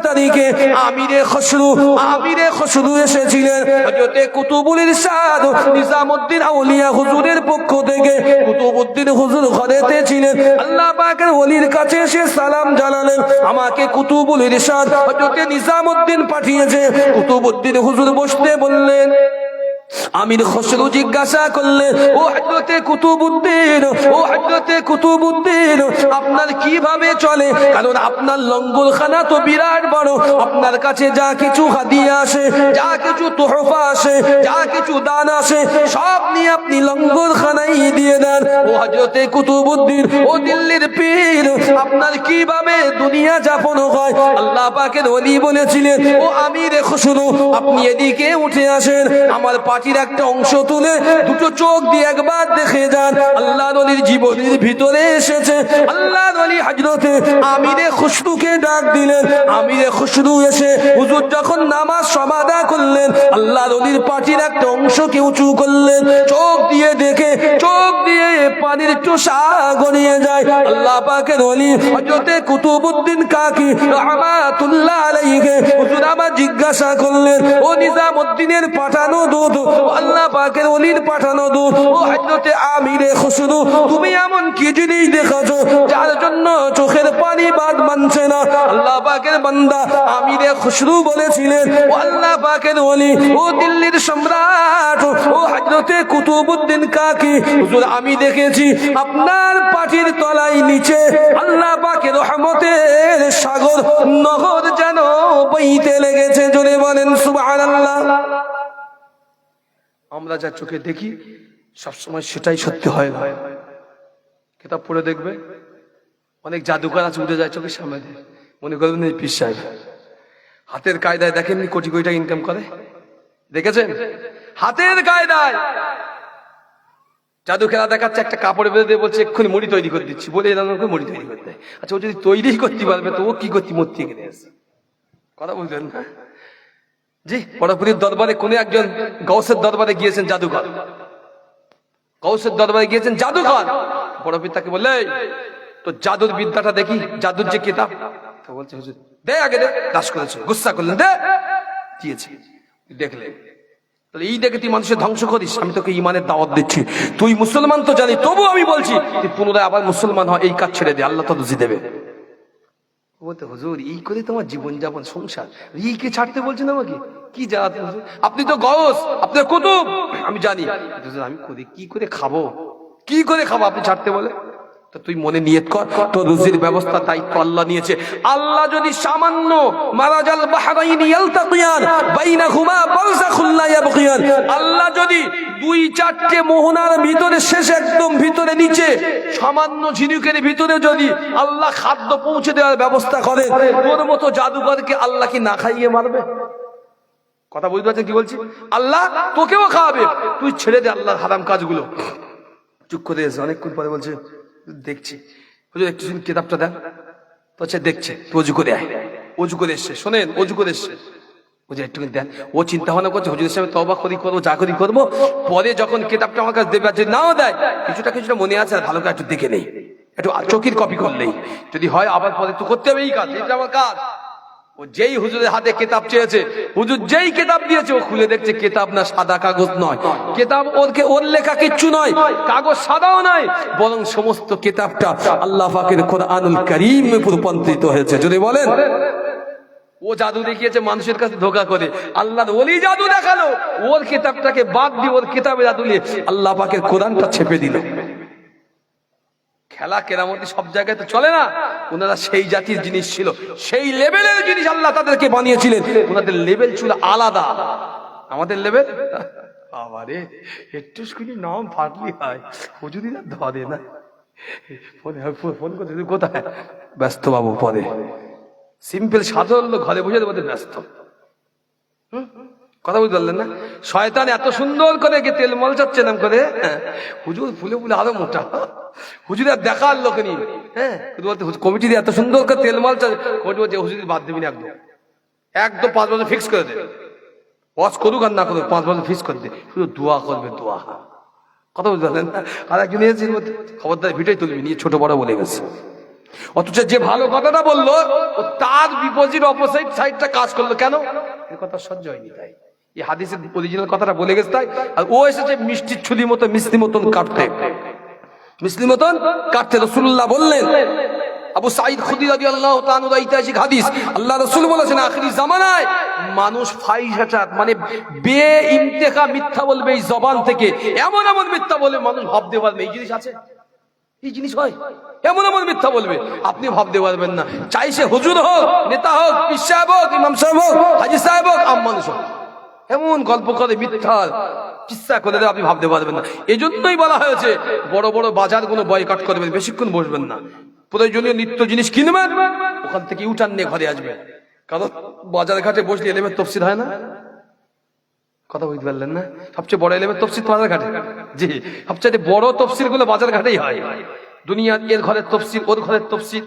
তারিখে আমিরে খসরু এসেছিলেন। হযরতে কুতুবুল ইরশাদ নিজামউদ্দিন আউলিয়া হুজুরের পক্ষ থেকে কুতুবউদ্দিন হুজুর ঘরেতে ছিলেন। আল্লাহ পাকের ওলির কাছে এসে সালাম জানালেন, আমাকে কুতুবুল ইরশাদ হযরতে নিজামউদ্দিন পাঠিয়েছে। কুতুবউদ্দিন হুজুর বসতে বললেন। আমির খসরু জিজ্ঞাসা করলেন, ও হযরতে কুতুবউদ্দিন আপনার কিভাবে চলে? কারণ আপনার লঙ্গরখানা তো বিরাট বড়, আপনার কাছে যা কিছু হাদিয়া আসে, যা কিছু তোহফা আসে, যা কিছু দান আসে, সব নিয়ে আপনি লঙ্গরখানায় দিয়ে দেন। ও হযরতে কুতুবউদ্দিন, ও দিল্লির পীর, আপনার কিভাবে দুনিয়া যাপন হয়? আল্লাহ পাকের ওলি বলেছিলেন, ও আমির খসরু আপনি এদিকে উঠে আসেন, আমার পাটির একটা অংশ তুলে দুটো চোখ দিয়ে একবার দেখে যান। আল্লাহর ওলির জীবনের ভিতরে এসেছে। আল্লাহর ওলি হযরতে আমিরে খসরুকে ডাক দিলেন। আমিরে খসরু এসে হুজুর যখন নামাজ সমাধা করলেন, আল্লাহর ওলির পাটির একটা অংশকে উঁচু করলেন, চোখ দিয়ে দেখে চোখ দিয়ে পানির টোসা গড়িয়ে যায়। আল্লাহ পাকের ওলি হযরতে কুতুবউদ্দিন কাকি রহমাতুল্লাহ আলাইহি হুজুর আবার জিজ্ঞাসা করলেন, ও নিজামউদ্দিনের পাঠানো দুধ, আল্লাহ পাকের ওলির পাঠানো দুধ, ও হযরতে আমিরে খসরু তুমি এমন কি জিনিস দেখাছো যার জন্য চোখের পানি বাদ মানছে না? আল্লাহ পাকের বান্দা আমিরে খসরু বলেছিলেন, ও আল্লাহ পাকের ওলি, ও দিল্লির সম্রাট, ও হযরতে কুতুবউদ্দিন কাকি হুজুর আমি দেখেছি আপনার পাটির তলায় নিচে আল্লাহ পাকের রহমতের সাগর নহর যেন বইতে লেগেছে। জোরে বলেন সুবহানাল্লাহ। আমরা যা চোখে দেখি সবসময় সেটাই সত্যি হয় না। কিতাব পড়ে দেখবে, অনেক জাদুকর আছে উঠে যায় চোখের সামনে দিয়ে, মনে করবেন এই পীর সাহেব। হাতের কায়দায় দেখেননি কোটি কোটি টাকা ইনকাম করে? দেখেছেন? হাতের কায়দায় জাদু খেলা দেখাচ্ছে, একটা কাপড় বেঁধে দিয়ে বলছে এক্ষুনি মুড়ি তৈরি করে দিচ্ছি, বলে এরকম মুড়ি তৈরি করতে দেয়। আচ্ছা, ও যদি তৈরি করতে পারবে তো ও কি করতে মূর্তি এনে আসে? কথা বলছেন না? জি, বড়পুরীর দরবারে কোন একজন গৌসের দরবারে গিয়েছেন জাদুকর, গৌসের দরবারে গিয়েছেন জাদুকর। বড়পীর তাকে বললে, তো জাদুর বিদ্যাটা দেখি, জাদুর যে কিতাব। তো বলছে হুজুর দে, আগে দে। দাস করেছে, গুসা করলেন, দে। দিয়েছে, দেখলে তাহলে এই দেখে তুই মানুষের ধ্বংস করিস? আমি তোকে ইমানের দাওয়াত দিচ্ছি, তুই মুসলমান তো জানি, তবু আমি বলছি তুই পুনরায় আবার মুসলমান হয়, এই কাজ ছেড়ে দে, আল্লাহ তো রুজি দেবে। বলতে হুজুর এই করে তোমার জীবন যাপন সংসার, এই কে ছাড়তে বলছেন আমাকে? কি জাত হুজুর, আপনি তো গৌস, আপনি কুতুব, আমি জানি। হুজুর আমি করে কি করে খাবো, কি করে খাবো আপনি ছাড়তে বলে? তো তুই মনে নিয়ত কর, তোর রুজির ব্যবস্থা দায়িত্ব আল্লাহ নিয়েছে। আল্লাহ যদি সামান্য মারাজাল বাহরাইনি ইয়ালতাকিয়ান বাইনাহুমা বারযাখুন লা ইয়াবগিয়ান, আল্লাহ যদি দুই চারটে মোহনার ভিতরে শেষ একদম ভিতরে নিচে সামান্য ঝিনুকের ভিতরে যদি আল্লাহ খাদ্য পৌঁছে দেওয়ার ব্যবস্থা করে, তোর মতো জাদুকরকে আল্লাহ কি না খাইয়ে মারবে? কথা বুঝতে পারছেন কি বলছি? আল্লাহ তোকেও খাওয়াবে, তুই ছেড়ে দে আল্লাহর হারাম কাজগুলো। চুপ করে এসে অনেকক্ষণ পরে বলছে দেখছি। হুজুর একটু কিতাবটা দেন। তো দেখছে, অজু করে আয়। অজু করে এসছে, শোনেন, অজু করে এসছে। হুজুর একটু দেন। ও চিন্তা ভাবনা করছে হুজুরের সামনে তওবা করবো, যা করি করবো, পরে যখন কিতাবটা আমার কাছে দেবে, যদি নাও দেয় কিছুটা কিছুটা মনে আছে, আর ভালো করে একটু দেখে নেই, একটু চোখের কপি করলেই যদি হয়, আবার পরে তো করতে হবে এই কাজ, এটা আমার কাজ। ও যেই হুজুরের হাতে কিতাব চেয়েছে, হুজুর যেই কিতাব দিয়েছে, ও খুলে দেখছে কিতাব না, সাদা কাগজ নয়, কিতাব ওর লেখা কিচ্ছু নয়, কাগজ সাদাও নয়, বরং সমস্ত কিতাবটা আল্লাহ পাকের কোরআনুল কারীমে রূপান্তরিত হয়েছে। যদি বলেন, ও জাদু দেখিয়েছে মানুষের কাছে ধোঁকা করে, আল্লাহর ওলি জাদু দেখালো, ওর কিতাবটাকে বাদ দিয়ে ওর কিতাবে জাদু নিয়ে আল্লাহ পাকের কোরআনটা ছেপে দিল। খেলা কেরামতি সব জায়গায় তো চলে না, ওনারা সেই জাতির জিনিস ছিল, সেই লেভেলের জিনিস আল্লাহ তাদেরকে বানিয়েছিলেন, ওনাদের লেভেল ছিল আলাদা। আমাদের লেভেল আবারে একটু শুনি নাম ফাটলি হয়, হুজুরিরা ধরে না। ফোন করতে কোথায়? ব্যস্ত বাবু, পরে সিম্পল সাধারণ লোক ঘরে বসে মধ্যে ব্যস্ত। কথা বুঝতে পারলেন না? শয়তান এত সুন্দর করে তেল মলচাচ্ছে নাম করে, হুজুর ফুলে ফুলে আরো মোটা, হুজুর আর দেখার লোক নেই। হ্যাঁ, কমিটি এত সুন্দর করে তেল মলচা, কমিটি বলছে হুজুর বাদ দেবেন একদম, একদম 5 বছর ফিক্স করে দে, ওয়াজ করুক আর না করুক 5 বছর ফিক্স করে দে, শুধু দোয়া করবে দোয়া। কথা বুঝতে পারলেন? আর একজন এসে খবরদার ভিডিও তুলবি নিয়ে ছোট বড় বলে গেছে, অথচ যে ভালো কথাটা বললো তার বিপরীত অপোজিট সাইডটা কাজ করলো। কেন? এর কথা সহ্য হয়নি, তাই এই হাদিসের অরিজিনাল কথাটা বলে গেছে। তাই আর ও এসেছে মিষ্টির ছুরি মতো মিষ্টি মতন কাটতে, মিষ্টি মতন কাটতে। রাসূলুল্লাহ বললেন, আবু সাঈদ খুদরি রাদিয়াল্লাহু তাআলা ঐতিহাসিক হাদিস, আল্লাহ রাসূল বলেছেন আখিরি জামানায় মানুষ ফাহিশাচার মানে বেইন্তেহা মিথ্যা বলবে এই জবান থেকে, এমন এমন মিথ্যা বলবে মানুষ ভাবতে পারবে এই জিনিস আছে, এই জিনিস হয়, এমন এমন মিথ্যা বলবে আপনি ভাবতে পারবেন না। চাই সে হুজুর হোক, নেতা হোক, পীর সাহেব হোক, ইমাম সাহেব হোক, হাজী সাহেব হোক, আম মানুষ হোক, এমন গল্প করে মিথ্যা কিচ্ছা করে দেবে আপনি ভাবতে পারবেন না। এজন্যই বলা হয়েছে বড় বড় বাজারগুলো বয়কট করবেন, বেশিক্ষণ বসবেন না, প্রয়োজনীয় নিত্য জিনিস কিনবেন, ওখান থেকে ইউটার্ন নিয়ে ঘরে আসবেন। কারণ বাজার ঘাটে বসলে এলেমের তফসির হয় না। কথা বুঝতে পারলেন না? সবচেয়ে বড় এলেমের তফসির বাজার ঘাটে, জি সবচেয়ে বড় তফসির গুলো বাজার ঘাটেই হয়। দুনিয়ার এর ঘরের তফসির, ওর ঘরের তফসির,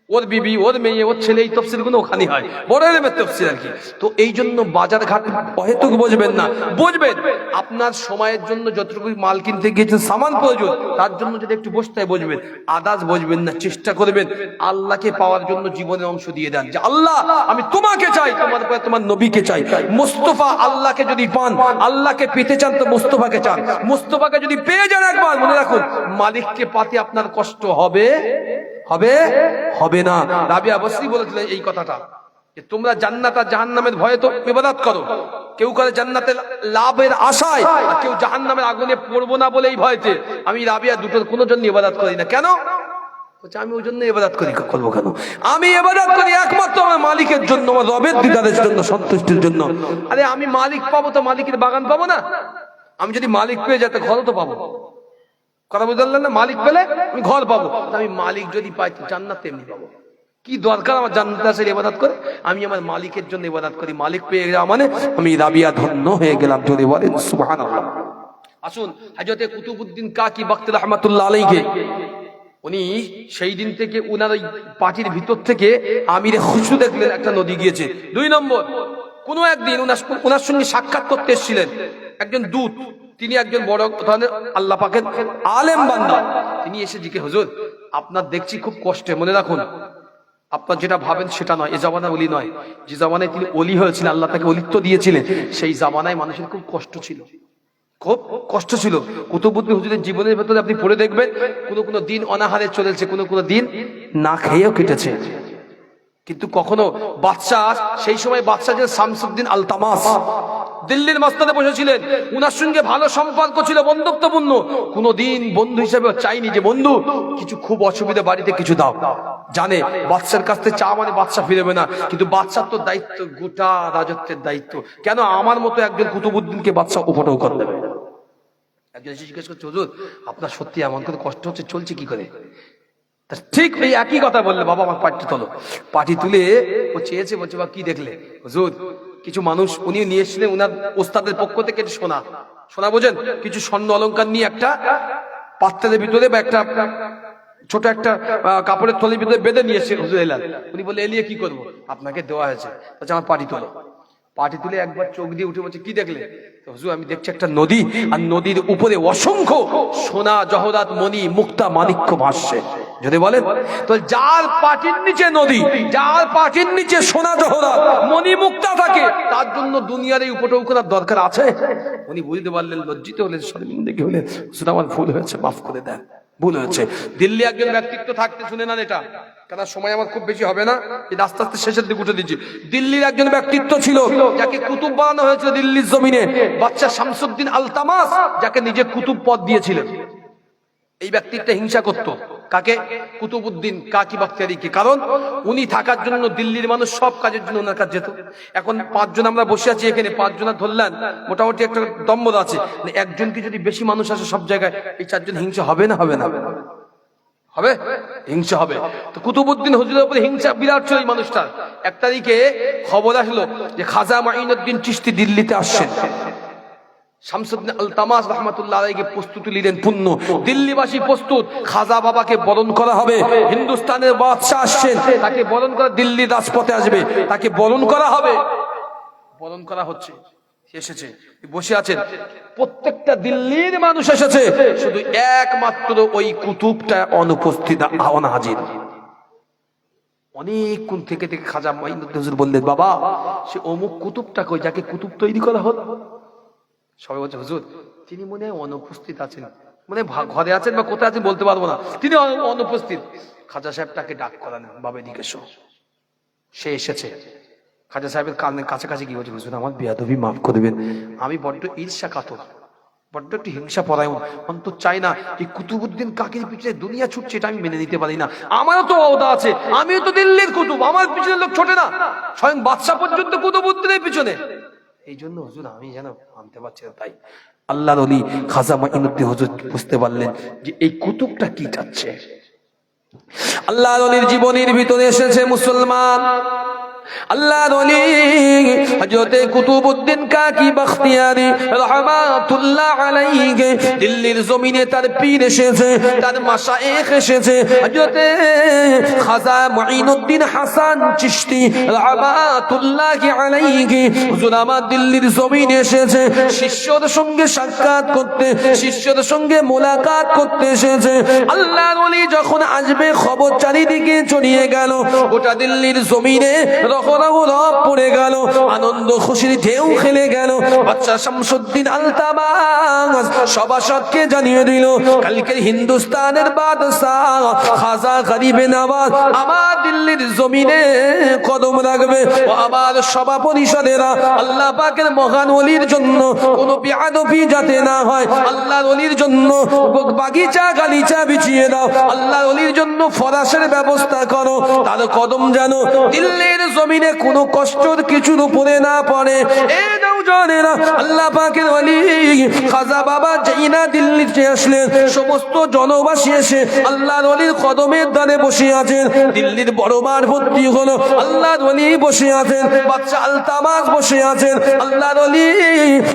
ওর বিবি, ওর মেয়ে, ওর ছেলে, এই তফসির গুলো ওখানে হয়, বড় এলেমের তফসির আর কি। তো এই জন্য বাজার ঘাট অহেতুক বসবেন না, বুঝবেন আপনার সময়ের জন্য যতটুকু মাল কিনতে গিয়েছেন সামান প্রয়োজন, তার জন্য যদি একটু বসতে হয় বসবেন, আদার্স বসবেন না। চেষ্টা করবেন আল্লাহকে পাওয়ার জন্য জীবনের অংশ দিয়ে দেন, যে আল্লাহ আমি তোমাকে চাই, তোমার পরে তোমার নবীকে চাই। মুস্তাফা আল্লাহকে যদি পান, আল্লাহকে পেতে চান তো মুস্তাফাকে চান। মুস্তাফাকে যদি পেয়ে যান একবার, মনে রাখুন মালিককে পাতে আপনার কষ্ট হবে হবে হবে না। রাবিয়া বসরি বলেছিলেন এই কথাটা, যে তোমরা জান্নাত আর জাহান্নামের ভয়ে তো ইবাদত করো, কেউ করে জান্নাতের লাভের আশায়, আর কেউ জাহান্নামের আগুনে পড়বো না বলে এই ভয়তে। আমি রাবিয়া দুটোর কোনো জন্য ইবাদত করি না। কেন? আমি ওই জন্য ইবাদত করি, করবো কেন? আমি ইবাদত করি একমাত্র আমার মালিকের জন্য, আমার রবের দিদারের জন্য, সন্তুষ্টির জন্য। আরে আমি মালিক পাবো তো মালিকের বাগান পাবো না? আমি যদি মালিক পেয়ে যেতে ঘরও তো পাবো। কথা বুঝলেন না? মালিক পেলে আমি ঘর পাবো, আমি মালিক যদি পাই জান্নাত তেমনি পাবো। কি দরকার আমার জান্নাতে আসে ইবাদত করে? আমি আমার মালিকের জন্য ইবাদত করি। মালিক পেয়ে যাওয়া মানে আমি রাবিয়া ধন্য হয়ে গেলাম। যদি বলেন সুবহানাল্লাহ। আসুন হযরতে কুতুবউদ্দিন কাকি বখত রাহমাতুল্লাহ আলাইহি, উনি সেই দিন থেকে উনার ওই পাটির ভিতর থেকে আমিরে খুশু দেখলেন একটা নদী গিয়েছে। 2 নম্বর, কোন একদিন উনার সঙ্গে সাক্ষাৎ করতে এসেছিলেন একজন দূত, তিনি একজন বড় ধরনের আল্লাহ পাকের আলেম বান্দা। তিনি এসে জিজ্ঞেস, হুজুর আপনার দেখছি খুব কষ্টে, মনে রাখুন আপনার যেটা ভাবেন সেটা নয়, এ জামানা ওলি নয়। যে জামানায় তিনি ওলি হয়েছিলেন, আল্লাহ তাকে ওলিত্ব দিয়েছিলেন, সেই জামানায় মানুষের খুব কষ্ট ছিল, খুব কষ্ট ছিল। কুতুবউদ্দিন হুজুরের জীবনের ভেতরে আপনি পড়ে দেখবেন, কোনো দিন অনাহারে চলেছে, কোনো দিন না খেয়েও কেটেছে। কিন্তু কখনো বাদশাহ, সেই সময় বাদশাহ যে শামসুদ্দিন আলতামাস দিল্লির মাস্তানে বসেছিলেন, উনার সঙ্গে ভালো সম্পর্ক ছিল, বন্ধুত্বপূর্ণ। কোনদিন বন্ধু হিসেবে চাইনি যে বন্ধু কিছু খুব অসুবিধা, বাড়িতে কিছু দাও। জানে বাদশার কাছ থেকে চা মানে বাদশা ফিরবে না, কিন্তু বাদশার তো দায়িত্ব, গোটা রাজত্বের দায়িত্ব। কেন আমার মতো একজন কুতুবউদ্দিনকে বাদশা উপটাও করে দেবে? একজন এসে জিজ্ঞেস করছে, হুজুর আপনার সত্যি এমন করে কষ্ট হচ্ছে, চলছে কি করে? ঠিক এই একই কথা বললে, বাবা আমার পাটি তোলো। পাটি তুলে ও চেয়েছে, বলছে বা কি দেখলে? হুজুর কিছু মানুষ উনি নিয়ে এসেছিলেন উনার ওস্তাদের পক্ষ থেকে সোনা বোঝেন, কিছু স্বর্ণ অলংকার নিয়ে একটা পাত্রের ভিতরে বা একটা ছোট একটা কাপড়ের থলির ভিতরে বেঁধে নিয়ে এসে হুজুর এলেন। উনি বলে, এলিয়ে কি করবো? আপনাকে দেওয়া হয়েছে। বলছে আমার পাটি তোলো। পাটি তুলে একবার চোখ দিয়ে উঠে বলছে, কি দেখলে? হুজুর আমি দেখছি একটা নদী, আর নদীর উপরে অসংখ্য সোনা, জহরাত, মণি, মুক্তা, মাণিক্য ভাসছে। যদি বলেন তো যার পাটির নিচে নদী, যার পাটির নিচে সোনা, জহরাত, মণি, মুক্তা থাকে, তার জন্য দুনিয়ার এই উপটৌ করার দরকার আছে? উনি বুঝতে পারলেন, লজ্জিত হলেন, শর্মিন্দগি হলেন, হুজুর আমার ভুল হয়েছে, মাফ করে দেন, ভুল হয়েছে। দিল্লি একজন ব্যক্তিত্ব থাকতে, শুনে না এটা, কারণ সময় আমার খুব বেশি হবে না, আস্তে আস্তে শেষের দিকে উঠে দিচ্ছি। দিল্লির একজন ব্যক্তিত্ব ছিল, যাকে কুতুব বানানো হয়েছিল দিল্লির জমিনে, বাদশা শামসুদ্দিন আলতামাস, যাকে নিজে কুতুব পদ দিয়েছিলেন। এই ব্যক্তিত্বে হিংসা করত কাকে? কুতুবউদ্দিন কাকি বখতিয়ারিকে। কারণ উনি থাকার জন্য দিল্লির মানুষ সব কাজের জন্য ওনার কাছে যেত। এখন 5 জন আমরা বসে আছি এখানে, 5 জন ধরলেন, মোটামুটি একটা দম্বদ আছে। একজনকে যদি বেশি মানুষ আসে সব জায়গায়, এই 4 জন হিংসা হবে না? হবে না? হবে? হিংসা হবে। তো কুতুবউদ্দিন হুজুরের উপরে হিংসা বিরাট ছিল এই মানুষটার। এক তারিখে খবর আসলো যে খাজা মাঈনুদ্দিন চিশতি দিল্লিতে আসছেন। শামসুদ্দিন আলতামাস রাহমাতুল্লাহ আলাইহিকে প্রস্তুতি নিলেন পূর্ণ। দিল্লিবাসী প্রস্তুত, খাজা বাবাকে বরণ করা হবে। হিন্দুস্তানের বাদশা আসছেন, তাকে বরণ করা, দিল্লির রাজপথে আসবে, তাকে বরণ করা হবে। বরণ করা হচ্ছে, এসেছে, বসে আছেন, প্রত্যেকটা দিল্লির মানুষ এসেছে, শুধু একমাত্র ওই কুতুবটা অনুপস্থিত, অনাহাজির। অনেকক্ষণ থেকে থেকে খাজা মাঈনুদ্দিন হুজুর বললেন, বাবা সে অমুক কুতুবটা কই, যাকে কুতুব তৈরি করা হলো? সবাই বলছে, হুজুর তিনি মনে হয় অনুপস্থিত আছেন, মনে ঘরে আছেন বা কোথায় আছেন বলতে পারবো না, তিনি অনুপস্থিত। খাজা সাহেব তাকে ডাক করান, বাবা এদিকে এসো। সে এসেছে, খাজা সাহেবের কানের কাছাকাছি কি বলছে, হুজুর আমার বেয়াদবি মাফ করবেন, আমি বড্ড ঈর্ষা কাতর, বড্ড একটু হিংসা পরায়ণ, অন্তর চাই না এই কুতুবউদ্দিন কাকের পিছনে দুনিয়া ছুটছে, এটা আমি মেনে নিতে পারি না। আমারও তো ওদা আছে, আমিও তো দিল্লির কুতুব, আমার পিছনে লোক ছোটে না, স্বয়ং বাদশা পর্যন্ত কুতুবউদ্দিনের পিছনে। এই জন্য হুজুর আমি যেন মানতে পারছি না। তাই আল্লাহর ওলি খাজা মাঈনুদ্দিন হুজুর বুঝতে পারলেন যে এই কুতুবটা কি চাচ্ছে। আল্লাহর ওলির জীবনের ভিতরে এসেছে মুসলমান, আল্লাহর ওলি হযরতে কুতুবউদ্দিন কাকি বখতিয়ারি রাহমাতুল্লাহ আলাইহি দিল্লির জমিনে তার পীর এসেছে, তার মাশায়েখ এসেছে, হযরতে খাজা মুঈনুদ্দিন হাসান চিশতি রাহমাতুল্লাহ আলাইহি হুজুর আমার দিল্লির জমিনে এসেছে শিষ্যর সঙ্গে সাক্ষাৎ করতে, শিষ্যর সঙ্গে মোলাকাত করতে এসেছে। আল্লাহর ওলি যখন আসবে খবর চারিদিকে ছড়িয়ে গেল, গোটা দিল্লির জমিনে পড়ে গেল, আনন্দ খুশির ঢেউ খেলে গেল। বাদশা শামসুদ্দিন আলতামাস সভাসদকে জানিয়ে দিল, কালকে হিন্দুস্তানের বাদশাহ খাজা গরিবে নওয়াজ আমার দিল্লির জমিনে কদম রাখবে। ও আমার সভা পরিষদেরা, আল্লাহ পাকের মহান ওলির জন্য কোনো বেয়াদবি যাতে না হয়, আল্লাহর ওলির জন্য বাগিচা গালিচা বিছিয়ে দাও, আল্লাহর ওলির জন্য ফরাসের ব্যবস্থা করো, তার কদম যেন দিল্লির জমিনে কোনো কষ্টর কিছুর উপরে না পড়ে। এ নওজওয়ানেরা, আল্লাহ পাকের ওলি খাজা বাবা যেইনা দিল্লিতে আসলেন, সমস্ত জনবাসী এসে আল্লাহর ওলির কদমের দ্বারে বসে আছেন। দিল্লির বড় মাঠ ভর্তি হলো, আল্লাহর ওলি বসে আছেন, বাদশা আলতামাস বসে আছেন, আল্লাহর ওলি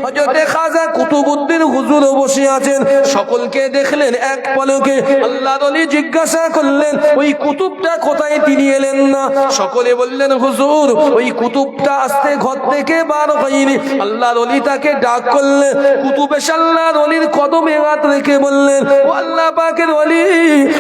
হযরতে খাজা কুতুবউদ্দিন হুজুরও বসে আছেন। সকলকে দেখলেন এক পলকে। আল্লাহর ওলি জিজ্ঞাসা করলেন, ওই কুতুবটা কোথায় তিনি এলেন না? সকলে বললেন, হুজুর ওই কুতুবটা আস্তে ঘর থেকে বার হয়নি। আল্লাহর ওলি তাকে ডাক করলেন, কুতুব এসে আল্লাহর ওলির কদমে হাত রেখে বললেন, ও আল্লাহ পাকের ওলি,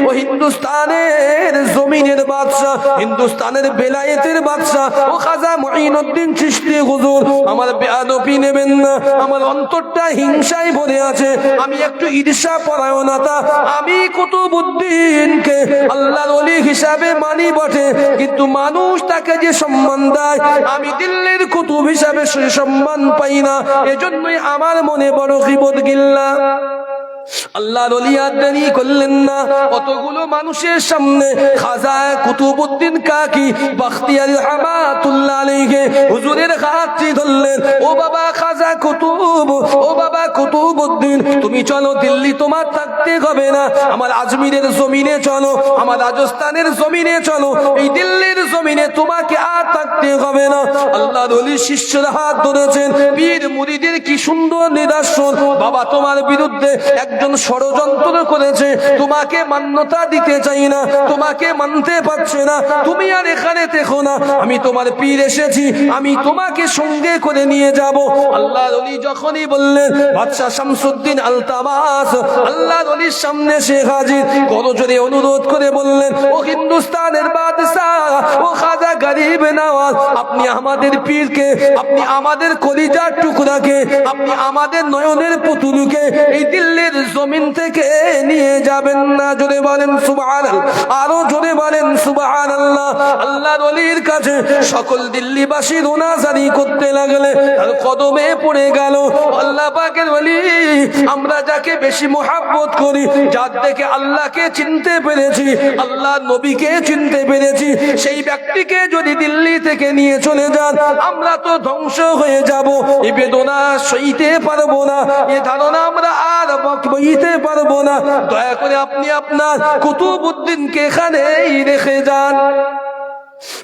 ও হিন্দুস্তানের জমিনের বাদশা, হিন্দুস্তানের বেলায়েতের বাদশা, ও খাজা মুঈনুদ্দিন চিশতি হুজুর, আমার বেয়াদবি নেবেন না, আমার অন্তরটা হিংসায় ভরে আছে, আমি একটু ঈর্ষা পরায়ণতা, আমি কুতুবউদ্দিনকে আল্লাহর ওলি হিসাবে মানি বটে, কিন্তু মানুষ তাকে যে সম্মান দেয়, আমি দিল্লির কুতুব হিসাবে সে সম্মান পাই না, এজন্যই আমার মনে বড় গীবত গিল্লা। আল্লাহর ওলি আর দেরি করলেন না, কতগুলো মানুষের সামনে খাজা কুতুবউদ্দিন কাকি বখতিয়ারি রাহমাতুল্লাহ আলাইহি হুজুরের হাত ধরলেন, ও বাবা খাজা কুতুব, ও বাবা কুতুবউদ্দিন, তুমি চলো দিল্লি, তোমার থাকতে হবে না, আমার আজমিরের জমিনে চলো, আমার রাজস্থানের জমিনে চলো, এই দিল্লির জমিনে তোমাকে আর থাকতে হবে না। আল্লাহর ওলি শিষ্যরা হাত ধরেছেন, পীর মুরিদের কি সুন্দর নিদর্শন, বাবা তোমার বিরুদ্ধে একজন ষড়যন্ত্র করেছে, তোমাকে মান্যতা দিতে চাই না, তোমাকে মানতে পারছে না, তুমি আর এখানে দেখো না, আমি তোমার পীর এসেছি, আমি তোমাকে সঙ্গে করে নিয়ে যাব। আল্লাহর ওলি যখনই বললেন, বাদশা শামসুদ্দিন আলতামাস আল্লাহর ওলির সামনে সে হাজির, করজোরে অনুরোধ করে বললেন, ও হিন্দুস্তানের বাদশাহ, ও খাজা গরিবে নওয়াজ, আপনি আমাদের পীরকে, আপনি আমাদের কলিজার টুকরাকে, আপনি আমাদের নয়নের পুতুলকে এই দিল্লির জমিন থেকে নিয়ে যাবেন না। জোরে বলেন সুবহানাল্লাহ, আরো জোরে বলেন সুবহানাল্লাহ। আল্লাহর ওলির কাছে সকল দিল্লিবাসী রোনাজারি করতে লাগলে, তার কদমে পড়ে গেল। আল্লাহ পাকের ওলি, আমরা যাকে বেশি মহব্বত করি, যার দেখে আল্লাহকে চিনতে পেরেছি, আল্লাহর নবীকে চিনতে পেরেছি, সেই সেই ব্যক্তিকে যদি দিল্লি থেকে নিয়ে চলে যান, আমরা তো ধ্বংস হয়ে যাব। এই বেদনা সইতে পারবো না, এ ধারণা আমরা আর বইতে পারবো না। দয়া করে আপনি আপনার কুতুবউদ্দিনকে এখানেই রেখে যান।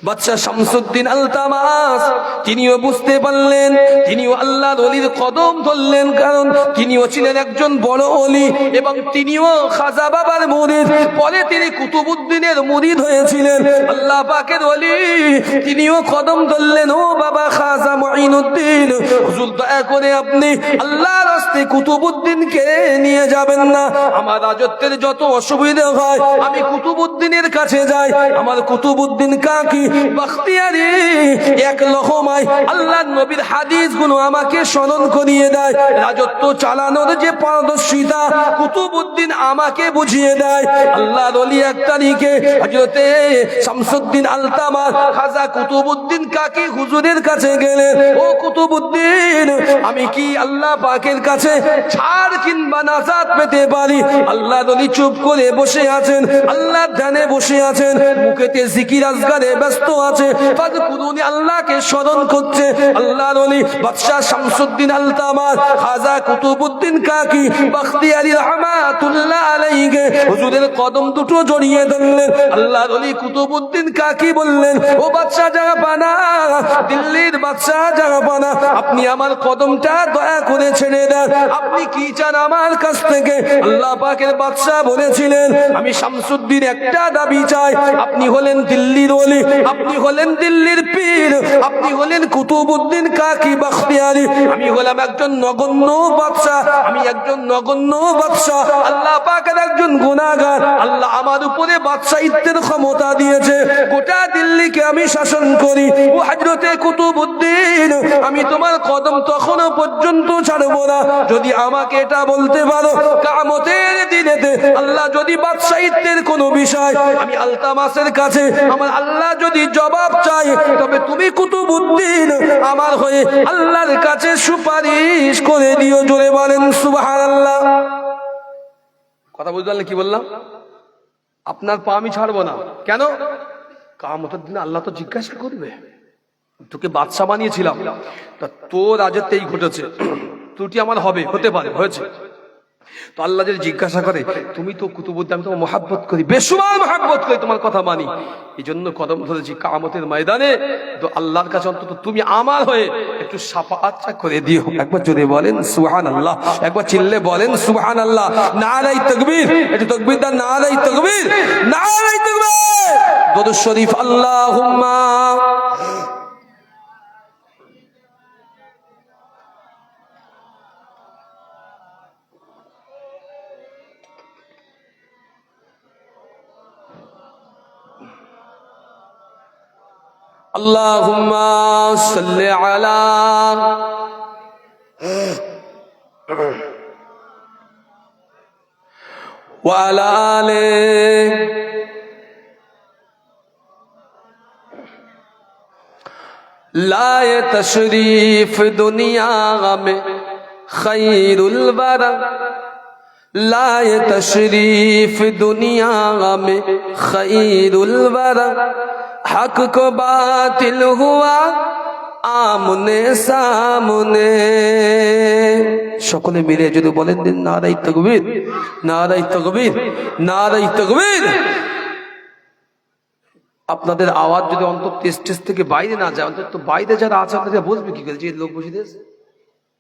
বাদশা শামসুদ্দিন আলতামাস তিনিও বুঝতে পারলেন, তিনিও আল্লাহর ওলির কদম ধরলেন, কারণ তিনিও ছিলেন একজন বড় ওলি এবং তিনিও খাজা বাবার মুরিদ। পরে তিনি কুতুবউদ্দিনের মুরিদ হয়েছিলেন, আল্লাহ পাকের ওলি। তিনিও কদম ধরলেন, ও বাবা খাজা মুঈনুদ্দিন, হুজুর দয়া করে আপনি আল্লাহর রাস্তায় কুতুবউদ্দিনকে নিয়ে যাবেন না। আমার রাজত্বের যত অসুবিধা হয় আমি কুতুবউদ্দিনের কাছে যাই। আমার কুতুবউদ্দিন কি বখতিয়ারি এক লহমায় আল্লাহর নবীর হাদিসগুলো আমাকে স্মরণ করিয়ে দেয়। রাজত্ব চালানোর যে পারদর্শিতা কুতুবউদ্দিন আমাকে বুঝিয়ে দেয়। আল্লাহর ওলি এক তারিখে হযরতে শামসুদ্দিন আলতামাস খাজা কুতুবউদ্দিন কাকি হুজুরের কাছে গেলেন, ও কুতুবউদ্দিন, আমি কি আল্লাহ পাকের কাছে ছাড় কিংবা নাজাত পেতে পারি? আল্লাহর ওলি চুপ করে বসে আছেন, আল্লাহর ধ্যানে বসে আছেন, মুখেতে জিকির আজগারে ব্যস্ত আছে, ফাযকুরুনি আল্লাহকে স্মরণ করছে। আল্লাহর ওলি বাদশা শামসুদ্দিন আলতামাস খাজা কুতুবউদ্দিন কাকি বখতিয়ারি রাহমাতুল্লাহ আলাইহি হুজুরের কদম দুটো জড়িয়ে ধরলেন। আল্লাহর ওলি কুতুবউদ্দিন কাকি বললেন, ও বাদশা জাহাপানা, দিল্লির বাদশা জাহাপানা, আপনি আমার কদমটা দয়া করে ছেড়ে দেন। আপনি কি চান আমার কাছ থেকে? আল্লাহ পাকের বাদশা বলেছিলেন, আমি শামসুদ্দিন একটা দাবি চাই, আপনি হলেন দিল্লির ওলি, আপনি হলেন দিল্লির পীর, আপনি হলেন কুতুবউদ্দিন কাকি বখতিয়ারি, আমি হলাম একজন নগণ্য বাদশা, আমি একজন নগণ্য বাদশা, আল্লাহ পাকের একজন গুনাহগার। আল্লাহ আমার উপরে বাদশাহিত্বের ক্ষমতা দিয়েছে, গোটা দিল্লিকে আমি শাসন করি। ও হযরতে কুতুবউদ্দিন, আমি তোমার কদম তখনও পর্যন্ত ছাড়বো না যদি আমাকে এটা বলতে পারো, কিয়ামতের দিনেতে আল্লাহ যদি বাদশাহিত্বের কোনো বিষয় আমি আলতামাসের কাছে আমার আল্লাহ যদি জবাব চাই, তবে তুমি কুতুবউদ্দিন আমার হয়ে আল্লাহর কাছে সুপারিশ করে দিও। জোরে বলেন সুবহানাল্লাহ। কথা বুঝতে পারলে কি বললাম? আপনার পা আমি ছাড়বো না। কেন? কিয়ামতের দিনে আল্লাহ তো জিজ্ঞাসা করবে, তোকে বাদশা বানিয়েছিলাম, তা তোর রাজত্বে এই ঘটেছে, ত্রুটি আমার হবে, হতে পারে, হয়েছে। তো আল্লাহ যদি জিজ্ঞাসা করে, তুমি তো কুতুবউদ্দিন, আমি তোমার মহাব্বত করি, বেশুমার মহাব্বত করি, তোমার কথা মানি, এই জন্য কদম ধরেছি। কিয়ামতের ময়দানে তো আল্লাহর কাছে অন্তত তুমি আমার হয়ে একটু শাফাআত করে দিও। একবার জোরে বলেন সুবহানাল্লাহ, একবার চিল্লে বলেন সুবহানাল্লাহ। নারায়ে তাকবীর, একটু তাকবীর দেন, নারায়ে তাকবীর, নারায়ে তাকবীর। দরুদ শরীফ আল্লাহুম্মা আল্লাহুম্মা সাল্লি আলা ওয়া আলা আলি लाए तशरीफ दुनिया में खैरुल वरा, लाए तशरीफ दुनिया में खैरुल वरा, हक को बातिल हुआ आमने सामने। সকলে মিলে যদি বলেন দিন নারায়ে তাকবীর, নারায়ে তাকবীর, নারায়ে তাকবীর। আপনাদের আওয়াজ যদি অন্তত স্টেজ থেকে বাইরে না যায়, অন্তত বাইরে যারা আছে আপনাদের বুঝবে কি করে যে লোক বসে দিয়েছে।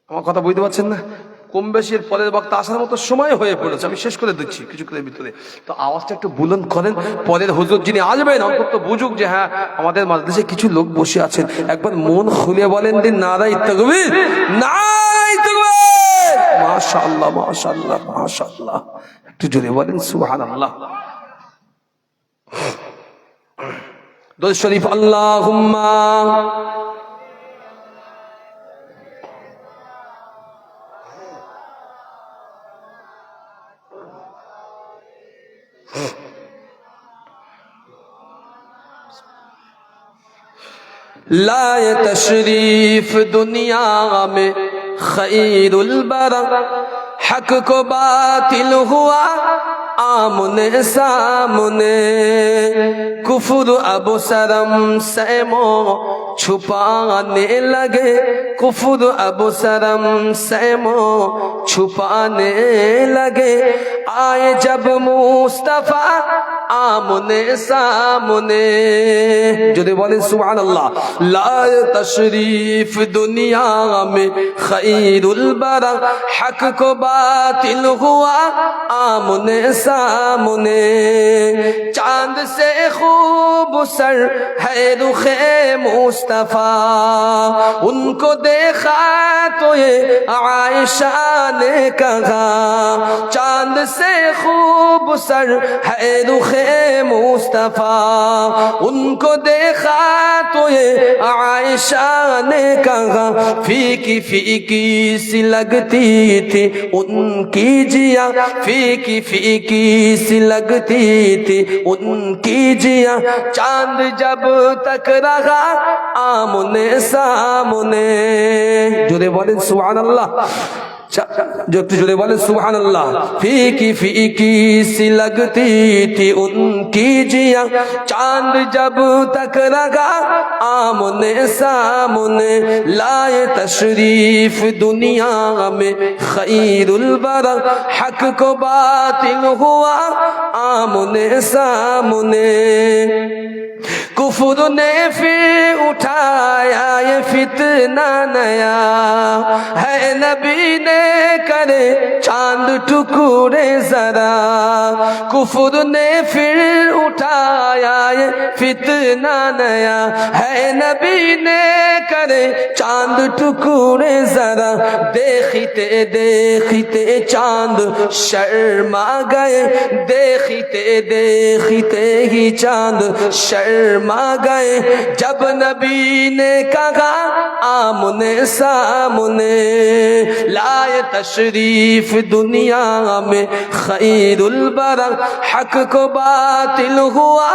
আমার কথা বুঝতে পারছেন না? কম বেশি এর পরের বক্তা আসার মতো সময় হয়ে পড়েছে, আমি শেষ করে দিচ্ছি কিছুক্ষণের ভিতরে। তো আওয়াজটা একটু বুলন্দ করেন, পরের হুজুর যিনি আসবেন অন্তত বুঝুক যে হ্যাঁ আমাদের মাদ্রাসায় কিছু লোক বসে আছেন। একবার মন খুলে বলেন দিন নারায়ে তাকবীর, নারায়ে তাকবীর। মাশাআল্লাহ, মাশাআল্লাহ, মাশাআল্লাহ। একটু জোরে বলেন সুবহানাল্লাহ। দরুদ শরীফ আল্লাহুম্মা लाए तशरीफ दुनिया में खैरुल बरा, हक को बातिल हुआ आमने सामने कुफर अब शर्म से मुँह छुपाने लगे कुफर अब शर्म से मुँह छुपाने लगे आए जब मुस्तफा आमने सामने जो बोले सुभान अल्लाह ला तशरीफ दुनिया में खैरुल बरा हक को बातिल हुआ आमने सामने चांद से खूब सर है रुखे मुस्तफा उनको देखा तो ये आयशा ने कहा चांद से खूब सर है रुखे मुस्तफा उनको देखा तो ये आयशा ने कहा फीकी फीकी सी लगती थी उनकी जिया फीकी फीकी सी लगती थी उनकी जिया चांद जब तक रहा आमने सामने जोरे बोलें सुभान अल्लाह जो एकटू जोरे बोलें सुभान अल्लाह फीकी फीकी सी लगती थी उनकी जिया चांद जब तक लगा आमने सामने लाए तशरीफ दुनिया में खैरुल बरा हक को बातिल हुआ आमने सामने कुफर ने फिर उठाया ये फितना नया है नबी ने करे चांद टुकड़े जरा कुफर ने फिर उठाया ये फितना नया है नबी ने करे चांद टुकड़े जरा देखते देखते चांद शर्मा गए देखते देखते ही चांद शर्मा गए जब नबी ने कहा आमने सामने लाए तशरीफ दुनिया में खैरुल बरा हक को बातिल हुआ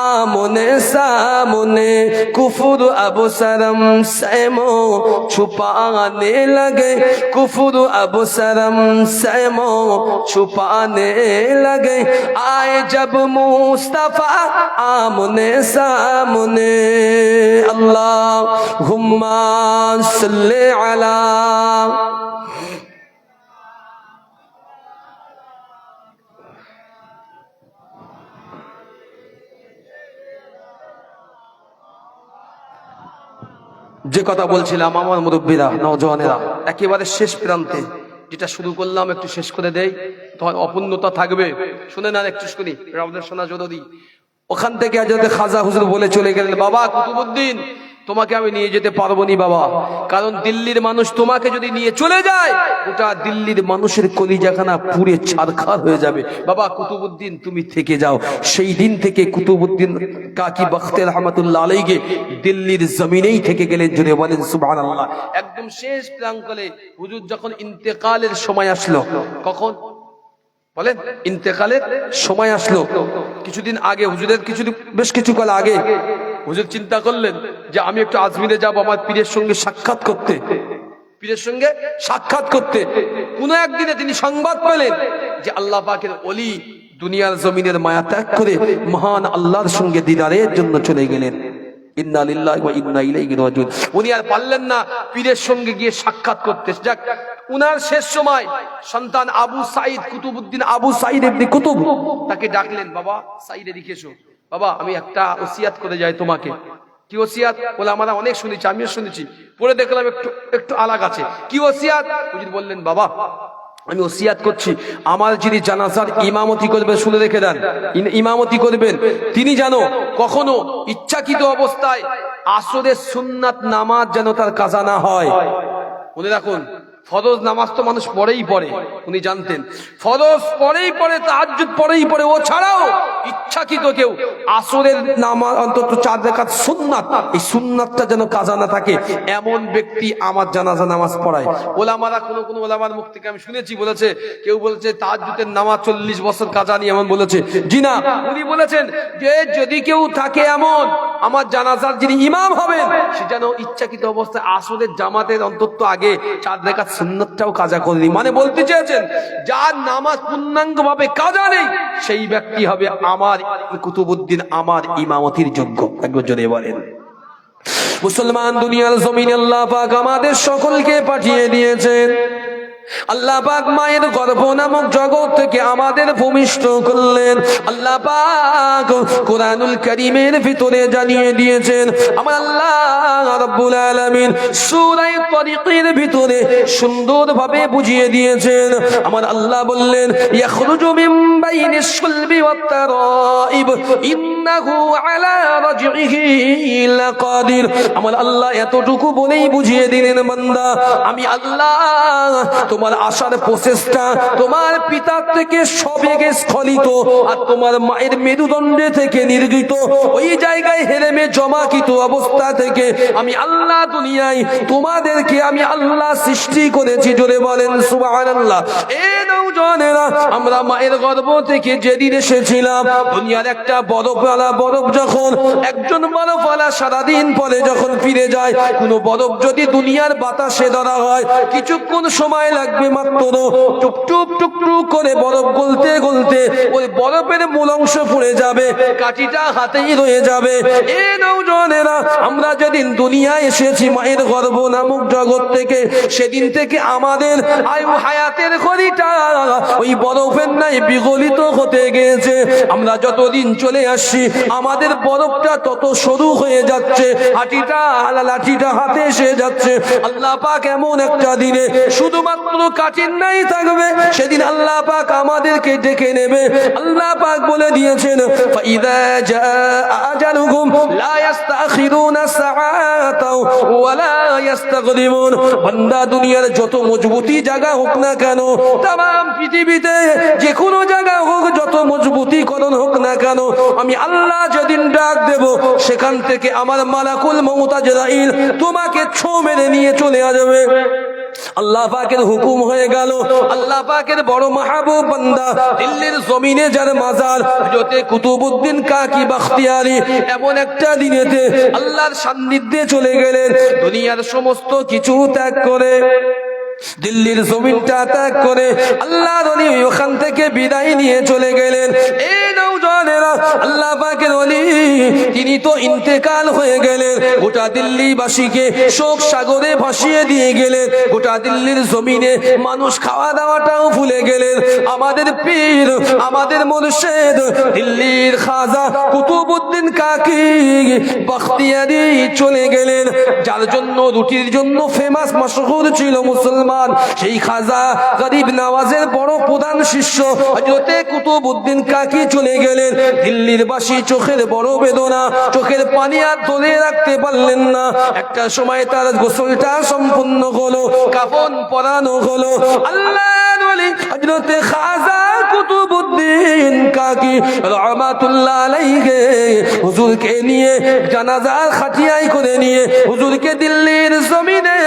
आमने सामने कुफर अब शर्म से मुँह छुपाने लगे कुफर अब शर्म से मुँह छुपाने लगे आए जब मुस्तफा आमने सामने अल्लाहुम्मा सल्ले अला যে কথা বলছিলাম আমার মুরব্বীরা নওজওয়ানেরা একেবারে শেষ প্রান্তে যেটা শুরু করলাম একটু শেষ করে দেই তখন অপূর্ণতা থাকবে শুনে না একটু শুনি আমাদের শোনা জরুরি ওখান থেকে হযরত খাজা হুজুর বলে চলে গেলেন বাবা কুতুবউদ্দিন তোমাকে আমি নিয়ে যেতে পারবো না বাবা কারণ দিল্লির মানুষ তোমাকে যদি নিয়ে চলে যায় ওটা দিল্লির মানুষের কলিজাখানা পুড়ে ছারখার হয়ে যাবে বাবা কুতুবউদ্দিন তুমি থেকে যাও সেই দিন থেকে কুতুবউদ্দিন কাকি বখতে রহমাতুল্লাহ আলাইহি দিল্লির জমিনেই থেকে গেলেন জোরে বলেন সুবহানাল্লাহ একদম শেষ প্রাঙ্গণে হুজুর যখন ইন্তেকালের সময় আসলো কখন বলেন ইন্তেকালের সময় আসলো কিছুদিন আগে হুজুরের বেশ কিছু কাল আগে হুজুর চিন্তা করলেন যে আমি একটু আজমিরে যাব আমার পীরের সঙ্গে সাক্ষাৎ করতে কোন একদিনে তিনি সংবাদ পেলেন যে আল্লাহ পাকের ওলি দুনিয়ার জমিনের মায়া ত্যাগ করে মহান আল্লাহর সঙ্গে দিদারের জন্য চলে গেলেন ইন্না লিল্লাহি ওয়া ইন্না ইলাইহি রাজিউন উনি আর পারলেন না পীরের সঙ্গে গিয়ে সাক্ষাৎ করতে যাক উনার শেষ সময় সন্তান আবু সাঈদ কুতুবউদ্দিন আবু সাঈদ ইবনে কুতুব তাকে ডাকলেন বাবা সাঈদ এদিকে এসো বাবা আমি একটা ওসিয়াত করে যাই তোমাকে কি ওসিয়াত বলে আমরা অনেক শুনেছি আমিও শুনেছি পড়ে দেখলাম একটু আলাদা আছে কি ওসিয়াত হুজুর বললেন বাবা আমি ওসিয়াত করছি আমার যিনি জানাজার ইমামতি করবেন শুনে রেখে দেন ইমামতি করবেন তিনি যেন কখনো ইচ্ছাকৃত অবস্থায় আসরের সুন্নাত নামাজ যেন তার কাজা না হয় মনে রাখুন ফরজ নামাজ তো মানুষ পড়েই পড়ে উনি জানতেন ফরজ পড়েই পড়ে তাহাজ্জুদ পড়েই পড়ে ও ছাড়াও ইচ্ছাকৃত কেউ আসরের নামাজ অন্তত 4 রাকাত সুন্নাত এই সুন্নাতটা যেন কাজা না থাকে এমন ব্যক্তি আমার জানাজা নামাজ পড়ায় ওলামারা কোন ওলামার মুখ থেকে আমি শুনেছি বলেছে কেউ বলেছে তাহাজ্জুদের নামাজ 40 বছর কাজা নিয়ে এমন বলেছে জি না উনি বলেছেন যে যদি কেউ থাকে এমন আমার জানাজার যিনি ইমাম হবেন সে যেন ইচ্ছাকৃত অবস্থায় আসরের জামাতের অন্তত আগে 4 রাকাত সুন্নতটাও কাজা করে নি। মানে বলতে চেয়েছেন যার নামাজ পূর্ণাঙ্গ ভাবে কাজা নেই সেই ব্যক্তি হবে আমার কুতুবউদ্দিন আমার ইমামতির যোগ্য। একবার জোরে বলেন। মুসলমান দুনিয়ার জমিনে আল্লাহ পাক আমাদের সকলকে পাঠিয়ে দিয়েছেন। আল্লাহ পাক মায়ের গর্ভ নামক জগৎ থেকে আমাদের ভূমিষ্ঠ করলেন। আল্লাহ পাক কোরআনুল কারীমের ভিতরে জানিয়ে দিয়েছেন, আমার আল্লাহ রাব্বুল আলামিন সূরা তারিকের ভিতরে সুন্দরভাবে বুঝিয়ে দিয়েছেন। আমার আল্লাহ বললেন, ইয়াখরুজু মিন বাইনিস সুলবি ওয়াত তারাইব ইন্নাহু আলা রাজইহি লাকাদির। আমার আল্লাহ এতটুকু বলেই বুঝিয়ে দিলেন, বান্দা আমি আল্লাহ তোমার আশার প্রচেষ্টা তোমার পিতার থেকে সবেগে স্খলিত আর তোমার মায়ের মেরুদণ্ডে থেকে নির্গিত ওই জায়গায় হেরেমে জমাকৃত অবস্থা থেকে আমি আল্লাহ দুনিয়ায় তোমাদেরকে আমি আল্লাহ সৃষ্টি করেছি। জোরে বলেন সুবহানাল্লাহ। এই নওজওয়ানেরা আমরা মায়ের গর্ভ থেকে যেদিন এসেছিলাম দুনিয়ার একটা বরফ যখন একজন বরফওয়ালা সারাদিন পরে যখন ফিরে যায়, কোনো বরফ যদি দুনিয়ার বাতাসে ধরা হয় কিছুক্ষণ সময় লাগবে মাত্র, টুকটুক টুকটুক করে বরফ গলতে গলতে ওই বরফের মূল অংশ পড়ে যাবে, কাঠিটা হাতেই রয়ে যাবে। এ নওজওয়ানেরা আমরা যেদিন দুনিয়ায় এসেছি মায়ের গর্ভ নামক জগৎ থেকে, সেদিন থেকে আমাদের আয়ু হায়াতের ঘড়িটা ওই বরফের নাই বিগলিত হতে গিয়েছে। আমরা যতদিন চলে আসছি আমাদের বরফটা তত সরু হয়ে যাচ্ছে, লাঠিটা হাতে এসে যাচ্ছে। আল্লাহ পাক এমন একটা দিনে শুধুমাত্র কাঠিন নাই থাকবে, সেদিন আল্লাহ পাক আমাদেরকে ডেকে নেবে। আল্লাহ পাক বলে দিয়েছেন, ফাইদা জাআ আজালুহুম লা ইস্তাখিরুনা সাআতাও ওয়া লা ইস্তাগদিমুন। বান্দা দুনিয়ার যত মজবুতি জায়গা হোক না কেন, तमाम পৃথিবীতে যে কোনো জায়গা হোক, যত মজবুতিকরণ হোক না কেন, আমি আল্লাহ যেদিন ডাক দেব সেখান থেকে আমার মালাকুল মউত আজরাইল তোমাকে ছো মেরে নিয়ে চলে আসবে। আল্লাহ পাকের হুকুম হয়ে গেল। আল্লাহ পাকের বড় মাহবুব বান্দা দিল্লির জমিনে যার মাজার হযরতে কুতুবউদ্দিন কাকি বাখতিয়ারি এমন একটা দিনেতে আল্লাহর সান্নিধ্যে চলে গেলেন। দুনিয়ার সমস্ত কিছু ত্যাগ করে দিল্লির জমিনটা ত্যাগ করে আল্লাহর ওলি ওখান থেকে বিদায় নিয়ে চলে গেলেন। এই নওজওয়ানেরা আল্লাহ পাকের ওলি তিনি তো ইন্তেকাল হয়ে গেলেন, গোটা দিল্লিবাসীকে শোক সাগরে ভাসিয়ে দিয়ে গেলেন। গোটা দিল্লির জমিনে মানুষ খাওয়া দাওয়াটাও ভুলে গেলেন। আমাদের পীর আমাদের মুর্শিদ দিল্লির খাজা কুতুবউদ্দিন কাকি বাখতিয়ারি চলে গেলেন, যার জন্য রুটির জন্য ফেমাস মশহুর ছিল মুসলমান। সেই খাজা গরিব নওয়াজের বড় প্রধান শিষ্য হযরতে কুতুবউদ্দিন কাকি চলে গেলেন। দিল্লির বাসী চোখের বড় বেদনা, চোখের পানি আর ধরে রাখতে পারলেন না। একটা সময় তার গোসলটা সম্পূর্ণ হলো, কাফন পরানো হলো। আল্লাহর ওলি হযরতে খাজা কুতুবউদ্দিন কাকি রহমাতুল্লাহ আলাইহি হুজুরকে নিয়ে জানাজার খাটিয়ায় করে নিয়ে হুজুরকে দিল্লির জমিনে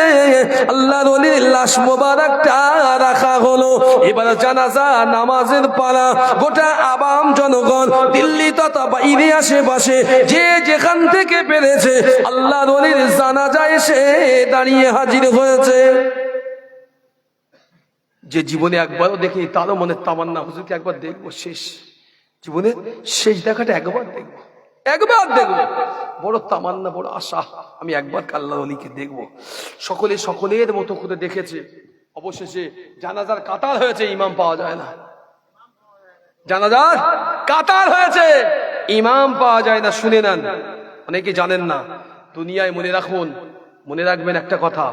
আল্লাহর ওলির লাশ মোবারকটা রাখা হলো। এবার জানাজা নামাজের পালা। গোটা আবাম জনগণ দিল্লি তথা বাইরে আশেপাশে যে যেখান থেকে পেরেছে আল্লাহর ওলির জানাজা এসে দাঁড়িয়ে হাজির হয়েছে। যে জীবনে একবারও দেখি তারও মনে তামান্না হুজুরকে একবার দেখবো, শেষ জীবনে শেষ দেখাটা একবার দেখবো, একবার দেখবো। বড় তামান্না, বড় আশা, আমি একবার আল্লাহর ওলিকে দেখবো। সকলে সকলের মতো করে দেখেছে। অবশেষে জানাজার কাতার হয়েছে, ইমাম পাওয়া যায় না। জানাজার কাতার হয়েছে, ইমাম পাওয়া যায় না। শুনে নেন, অনেকে জানেন না। দুনিয়ায় মনে রাখুন, মনে রাখবেন একটা কথা,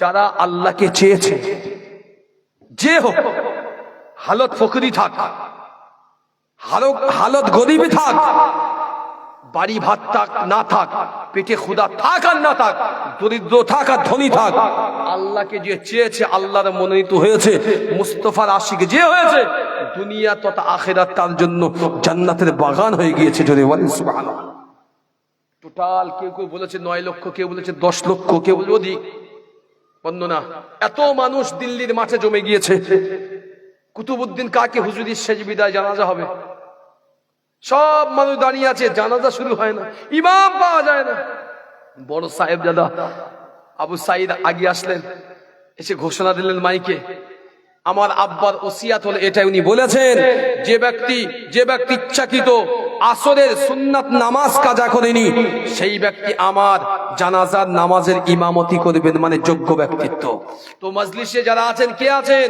যারা আল্লাহকে চেয়েছে, যে হোক হালত ফকরি থাক, হালত গরিবী থাক, বাড়ি ভাত থাক না থাক, পেটে ক্ষুধা থাক আর না থাক, দরিদ্র থাক আর ধনী থাক, আল্লাহকে যে চেয়েছে আল্লাহর মনোনীত হয়েছে, মুস্তাফার আশিক যে হয়েছে, দুনিয়া তথা আখিরাত তার জন্য জান্নাতের বাগান হয়ে গিয়েছে। জোরে বলেন সুবহানাল্লাহ। টোটাল কেউ কেউ বলেছে 9 লক্ষ, কেউ বলেছে 10 লক্ষ, কেউ বলে অধিক বর্ণনা। এত মানুষ দিল্লির মাঠে জমে গিয়েছে। কুতুবউদ্দিন কাকি হুজুরের শেষ বিদায় জানাজা হবে। সব মানুষ দাঁড়িয়ে আছে, জানাজা শুরু হয় না, ইমাম পাওয়া যায় না। বড় সাহেব দাদা আবু সাইদ আগে আসলেন, এসে ঘোষণা দিলেন মাইকে, আমার আব্বার ওসিয়াত হলো এটা, উনি বলেছেন যে ব্যক্তি ইচ্ছাকৃত আসরের সুন্নাত নামাজ কাজা করেনি সেই ব্যক্তি আমার জানাজার নামাজের ইমামতি করবেন, মানে যোগ্য ব্যক্তিত্ব। তো মজলিসে যারা আছেন, কে আছেন?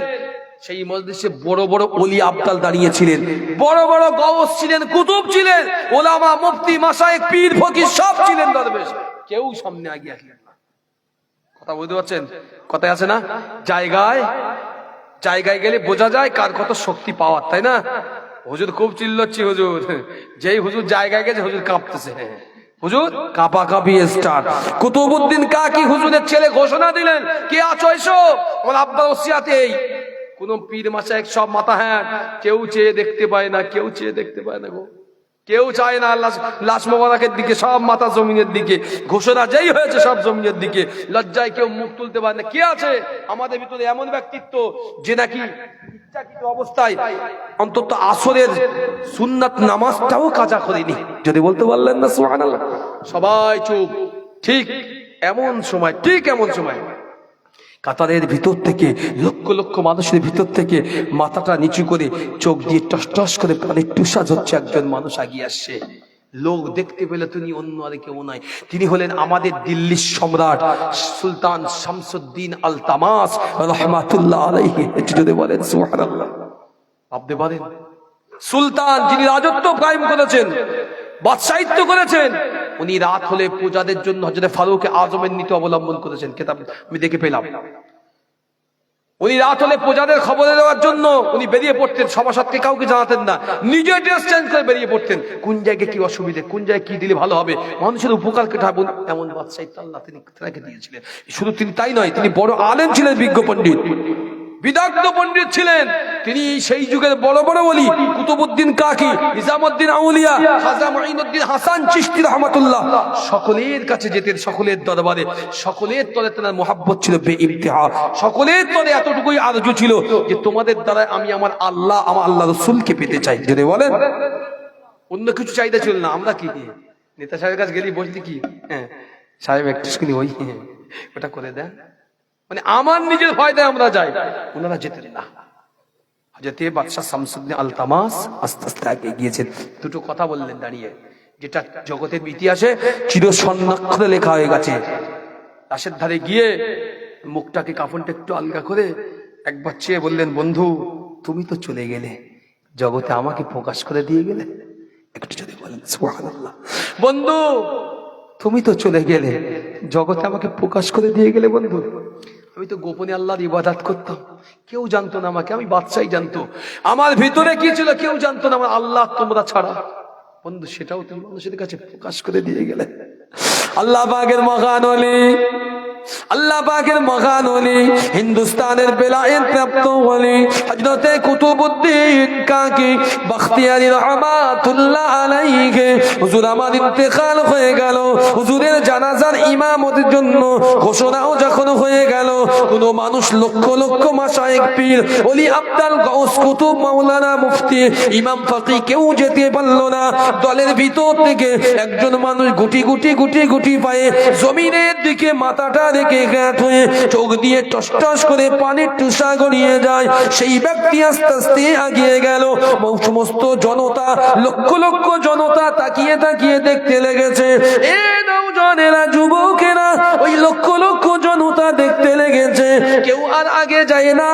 সেই মজলিসে বড় বড় ওলি আবদাল দাঁড়িয়েছিলেন, বড় বড় গওস ছিলেন, কুতুব ছিলেন, ওলামা, মুফতি, মাশায়েখ, পীর, ফকির সব ছিলেন দরবেশ। কেউ সামনে আগিয়ে আসলেন না। কথা বুঝতে পারছেন? কথায় আছে না, জায়গায় গেলে বোঝা যায় কার কত শক্তি পাওয়ার, তাই না? হুজুর খুব চিল্লাচ্ছি, হুজুর যেই হুজুর জায়গায় গেছে হুজুর কাঁপতেছে, হুজুর কাঁপাকাঁপি স্টার্ট। কুতুবউদ্দিন কাকি হুজুরের ছেলে ঘোষণা দিলেন, কে আছো এসো, আমার আব্বার ওসিয়াতে এই। কোন পীর মাশায়েখ সব মাথা হ্যাঁ, কেউ চেয়ে দেখতে পায় না, কেউ চেয়ে দেখতে পায় না গো, কেউ চায় না লাশ মোবারকের দিকে, সব মাথা জমিনের দিকে। ঘোষণা যেই হয়েছে সব জমিনের দিকে, লজ্জায় কেউ মুখ তুলতে পারে না। কে আছে আমাদের ভিতরে এমন ব্যক্তিত্ব যে নাকি ইচ্ছাকৃত অবস্থায় অন্তত আসরের সুন্নাত নামাজটাও কাজা করেনি? যদি বলতে পারলেন না সুবহানাল্লাহ। সবাই চুপ। ঠিক এমন সময় কাতারের ভিতর থেকে, লক্ষ লক্ষ মানুষের ভিতর থেকে মাথাটা নিচু করে, চোখ দিয়ে টস টস করে পানির টুসা হচ্ছে, একজন মানুষ আগিয়ে আসছে। লোক দেখতে পেলে তিনি অন্য আর কেউ নয়, তিনি হলেন আমাদের দিল্লির সম্রাট সুলতান শামসুদ্দিন আলতামাস রাহমাতুল্লাহ আলাইহি। একটু যদি বলেন সুবহানাল্লাহ। ভাবতে পারেন, সুলতান যিনি রাজত্ব কায়েম করেছেন, বাদশাহিত্ব করেছেন, উনি রাত হলে পূজাদের জন্য হযরত ফারুক আজমের নীতি অবলম্বন করেছেন। কিতাব আমি দেখে পেলাম, উনি রাত হলে পূজাদের খবর দেওয়ার জন্য উনি বেরিয়ে পড়তেন, সভাসদকে কাউকে জানাতেন না, নিজে ড্রেস চেঞ্জ করে বেরিয়ে পড়তেন। কোন জায়গায় কি অসুবিধে, কোন জায়গায় কি দিলে ভালো হবে, মানুষের উপকার কেটাবেন, এমন বাদশাহিত্ব আল্লাহ তিনি দিয়েছিলেন। শুধু তিনি তাই নয়, তিনি বড় আলেম ছিলেন, বিজ্ঞ পণ্ডিত, বিদগ্ধ পণ্ডিত ছিলেন। তিনি সেই যুগের বড় বড় ওলি, কুতুবউদ্দিন কাকি, নিজামউদ্দিন আউলিয়া, খাজা মুঈনুদ্দিন হাসান চিশতি রাহমাতুল্লাহ, সকলের কাছে যেতেন, সকলের দরবারে, সকলের তরে তার মুহাব্বত ছিল বেইনতিহা। সকলের তরে এতটুকুই আরজু ছিল যে তোমাদের দ্বারা আমি আমার আল্লাহ রাসূলকে পেতে চাই। যদি বলেন, অন্য কিছু চাইতে ছিল না। আমরা কি নেতা সাহেবের কাছে গেলি বসলি কি, সাহেব একটু ওই ওটা করে দেন, মানে আমার নিজের ফায়দায় আমরা যাই, ওনারা যেতেন না। হযরত বাদশাহ শামসুদ্দিন আলতামাস আস্তে আস্তে আগে গিয়েছেন, দুটো কথা বললেন দাঁড়িয়ে, যেটা জগতের ইতিহাসে চির স্বর্ণাক্ষরে লেখা হয়ে গেছে। লাশের ধারে গিয়ে মুখটাকে, কাফনটা একটু আলগা করে একবার চেয়ে বললেন, বন্ধু তুমি তো চলে গেলে, জগতে আমাকে প্রকাশ করে দিয়ে গেলে। একটু যদি বলেন সুবহানাল্লাহ। বন্ধু তুমি তো চলে গেলে, জগতে আমাকে প্রকাশ করে দিয়ে গেলে। বন্ধু আমি তো গোপনে আল্লাহর ইবাদত করতাম, কেউ জানতো না আমাকে, আমি বাদশাই জানতো আমার ভিতরে কি ছিল, কেউ জানতো না আমার আল্লাহ তোমরা ছাড়া। বন্ধু সেটাও তুমি মানুষের কাছে প্রকাশ করে দিয়ে গেলে। আল্লাহ পাকের মহান ওলি, আল্লাহ পাকের মহান ওলি, হিন্দুস্তানের বেলায়েত প্রাপ্ত ওলি হযরত কুতুবউদ্দিন কাকি বখতিয়ারি রাহমাতুল্লাহ আলাইহি, হুজুর আমার ইন্তেকাল হয়ে গেল। হুজুরের জানাজার ইমামতের জন্য ঘোষণাও যখন হয়ে গেল, কোন মানুষ, লক্ষ লক্ষ মাশায়েখ, পীর, ওলি, আবদাল, গাউস, কুতুব, মাওলানা, মুফতি, ইমাম, ফাকিহ কেউ যেতে পারল না। দলের ভিতর থেকে একজন মানুষ গুটি গুটি গুটি গুটি পায়ে জমিনের দিকে মাথাটা রেখে গাঁট হয়ে চোখ দিয়ে টস টস করে পানির টুসা গড়িয়ে যায়। সেই ব্যক্তি আস্তে আস্তে আগিয়ে গেল। সমস্ত জনতা, লক্ষ লক্ষ জনতা তাকিয়ে তাকিয়ে দেখতে লেগেছে। এ নওজওয়ানেরা, যুবকেরা, ওই লক্ষ লক্ষ জনতা দেখতে লেগেছে। কেউ আর আগে যায় না,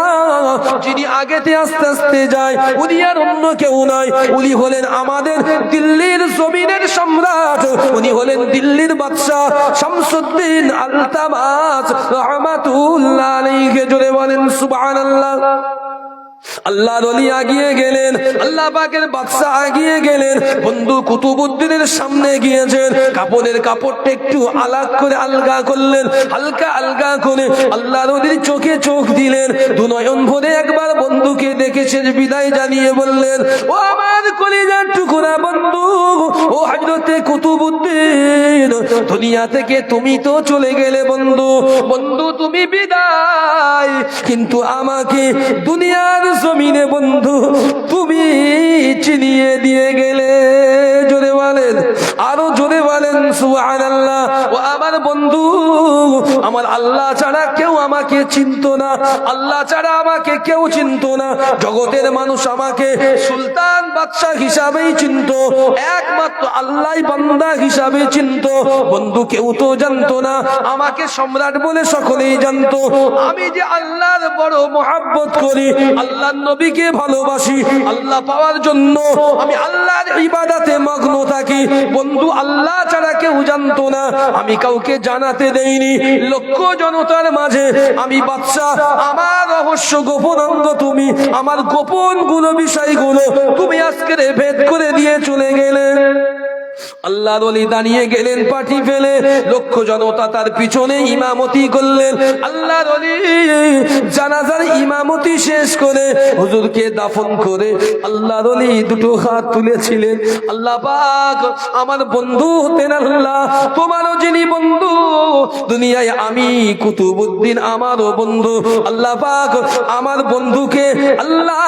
যিনি আগেতে আস্তে আস্তে যায় উনি আর অন্য কেউ নয়, উনি হলেন আমাদের দিল্লির জমিনের সম্রাট, উনি হলেন দিল্লির বাদশাহ শামসুদ্দিন আলতামাস রাহমাতুল্লাহ আলাইহি। জোরে বলেন সুবহানাল্লাহ। আল্লাহর ওলি আগিয়ে গেলেন, আল্লাহ পাকের বাদশা আগিয়ে গেলেন। বন্ধু কুতুবউদ্দিনের সামনে গিয়েছেন, কাপড়ের কাপড়টা একটু আলগা করলেন, হালকা আলগা করে আল্লাহর ওলির চোখে চোখ দিলেন। দুনয়ন ভরে একবার বন্ধুকে দেখেছেন, বিদায় জানিয়ে বললেন, ও আমার কলিজার টুকরা বন্ধু, ও হযরত কুতুবউদ্দিন, দুনিয়া থেকে তুমি তো চলে গেলে বন্ধু, বন্ধু তুমি বিদায়, কিন্তু আমাকে দুনিয়ার জমিনে বন্ধু তুমি চিনিয়ে দিয়ে গেলে। সুবহানাল্লাহ। ও আমার বন্ধু, আমার আল্লাহ ছাড়া কেউ আমাকে চিনতো না, আল্লাহ ছাড়া আমাকে কেউ চিনতো না। জগতের মানুষ আমাকে সুলতান বাদশা হিসাবেই চিনতো, একমাত্র আল্লাহই বান্দা হিসাবে চিনতো। বন্ধু, কেউ তো জানতো না আমাকে সম্রাট বলে সকলেই জানতো। আমি যে আল্লাহর বড় মহব্বত করি, আল্লাহর নবীকে ভালোবাসি, আল্লাহ পাওয়ার জন্য আমি আল্লাহর ইবাদতে মগ্ন থাকি। বন্ধু, আল্লাহ ছাড়া কেউ জানতো না, আমি কাউকে জানাতে দেইনি। লক্ষ জনতার মাঝে আমি বাদশা, আমার রহস্য গোপন অঙ্গ তুমি, আমার গোপন গুলো বিষয়গুলো তুমি আজকে ভেদ করে দিয়ে চলে গেলে। আল্লাহর ওলি দাঁড়িয়ে গেলেন পাটি ফেলে, লক্ষ জনতা তার পিছনে ইমামতি করলেন। আল্লাহর ওলি জানাজার ইমামতি শেষ করে হুজুরকে দাফন করে আল্লাহর ওলি দুটো হাত তুলেছিলেন। আল্লাহ পাক আমার বন্ধু হতেন আল্লাহ, তোমারও যিনি বন্ধু দুনিয়ায় আমি কুতুবউদ্দিন আমারও বন্ধু। আল্লাহ পাক আমার বন্ধুকে আল্লাহ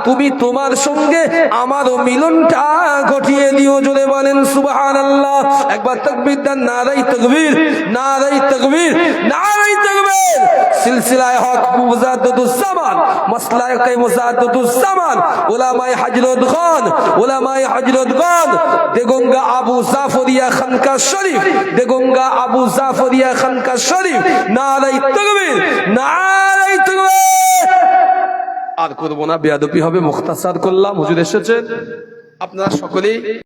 তুমি তোমার সঙ্গে আমারও মিলনটা ঘটিয়ে দিও। জোরে বলেন সুবহানাল্লাহ। একবার তাকবীর দেন, নারায়ে তাকবীর, নারায়ে তাকবীর, নারায়ে তাকবীর। সিলসিলায়ে হক মুজাদ্দিদুস জামান, মাসলাকে মুজাদ্দিদুস জামান, উলামায়ে হযরত খান, উলামায়ে হযরত খান, দেগঙ্গা আবু জাফরিয়া খানকা শরীফ, দেগঙ্গা আবু জাফরিয়া খানকা শরীফ। নারায়ে তাকবীর, নারায়ে তাকবীর। আর করব না, বেয়াদবি হবে, মুখতাসার করলাম। হুজুর এসেছেন, আপনারা সকলেই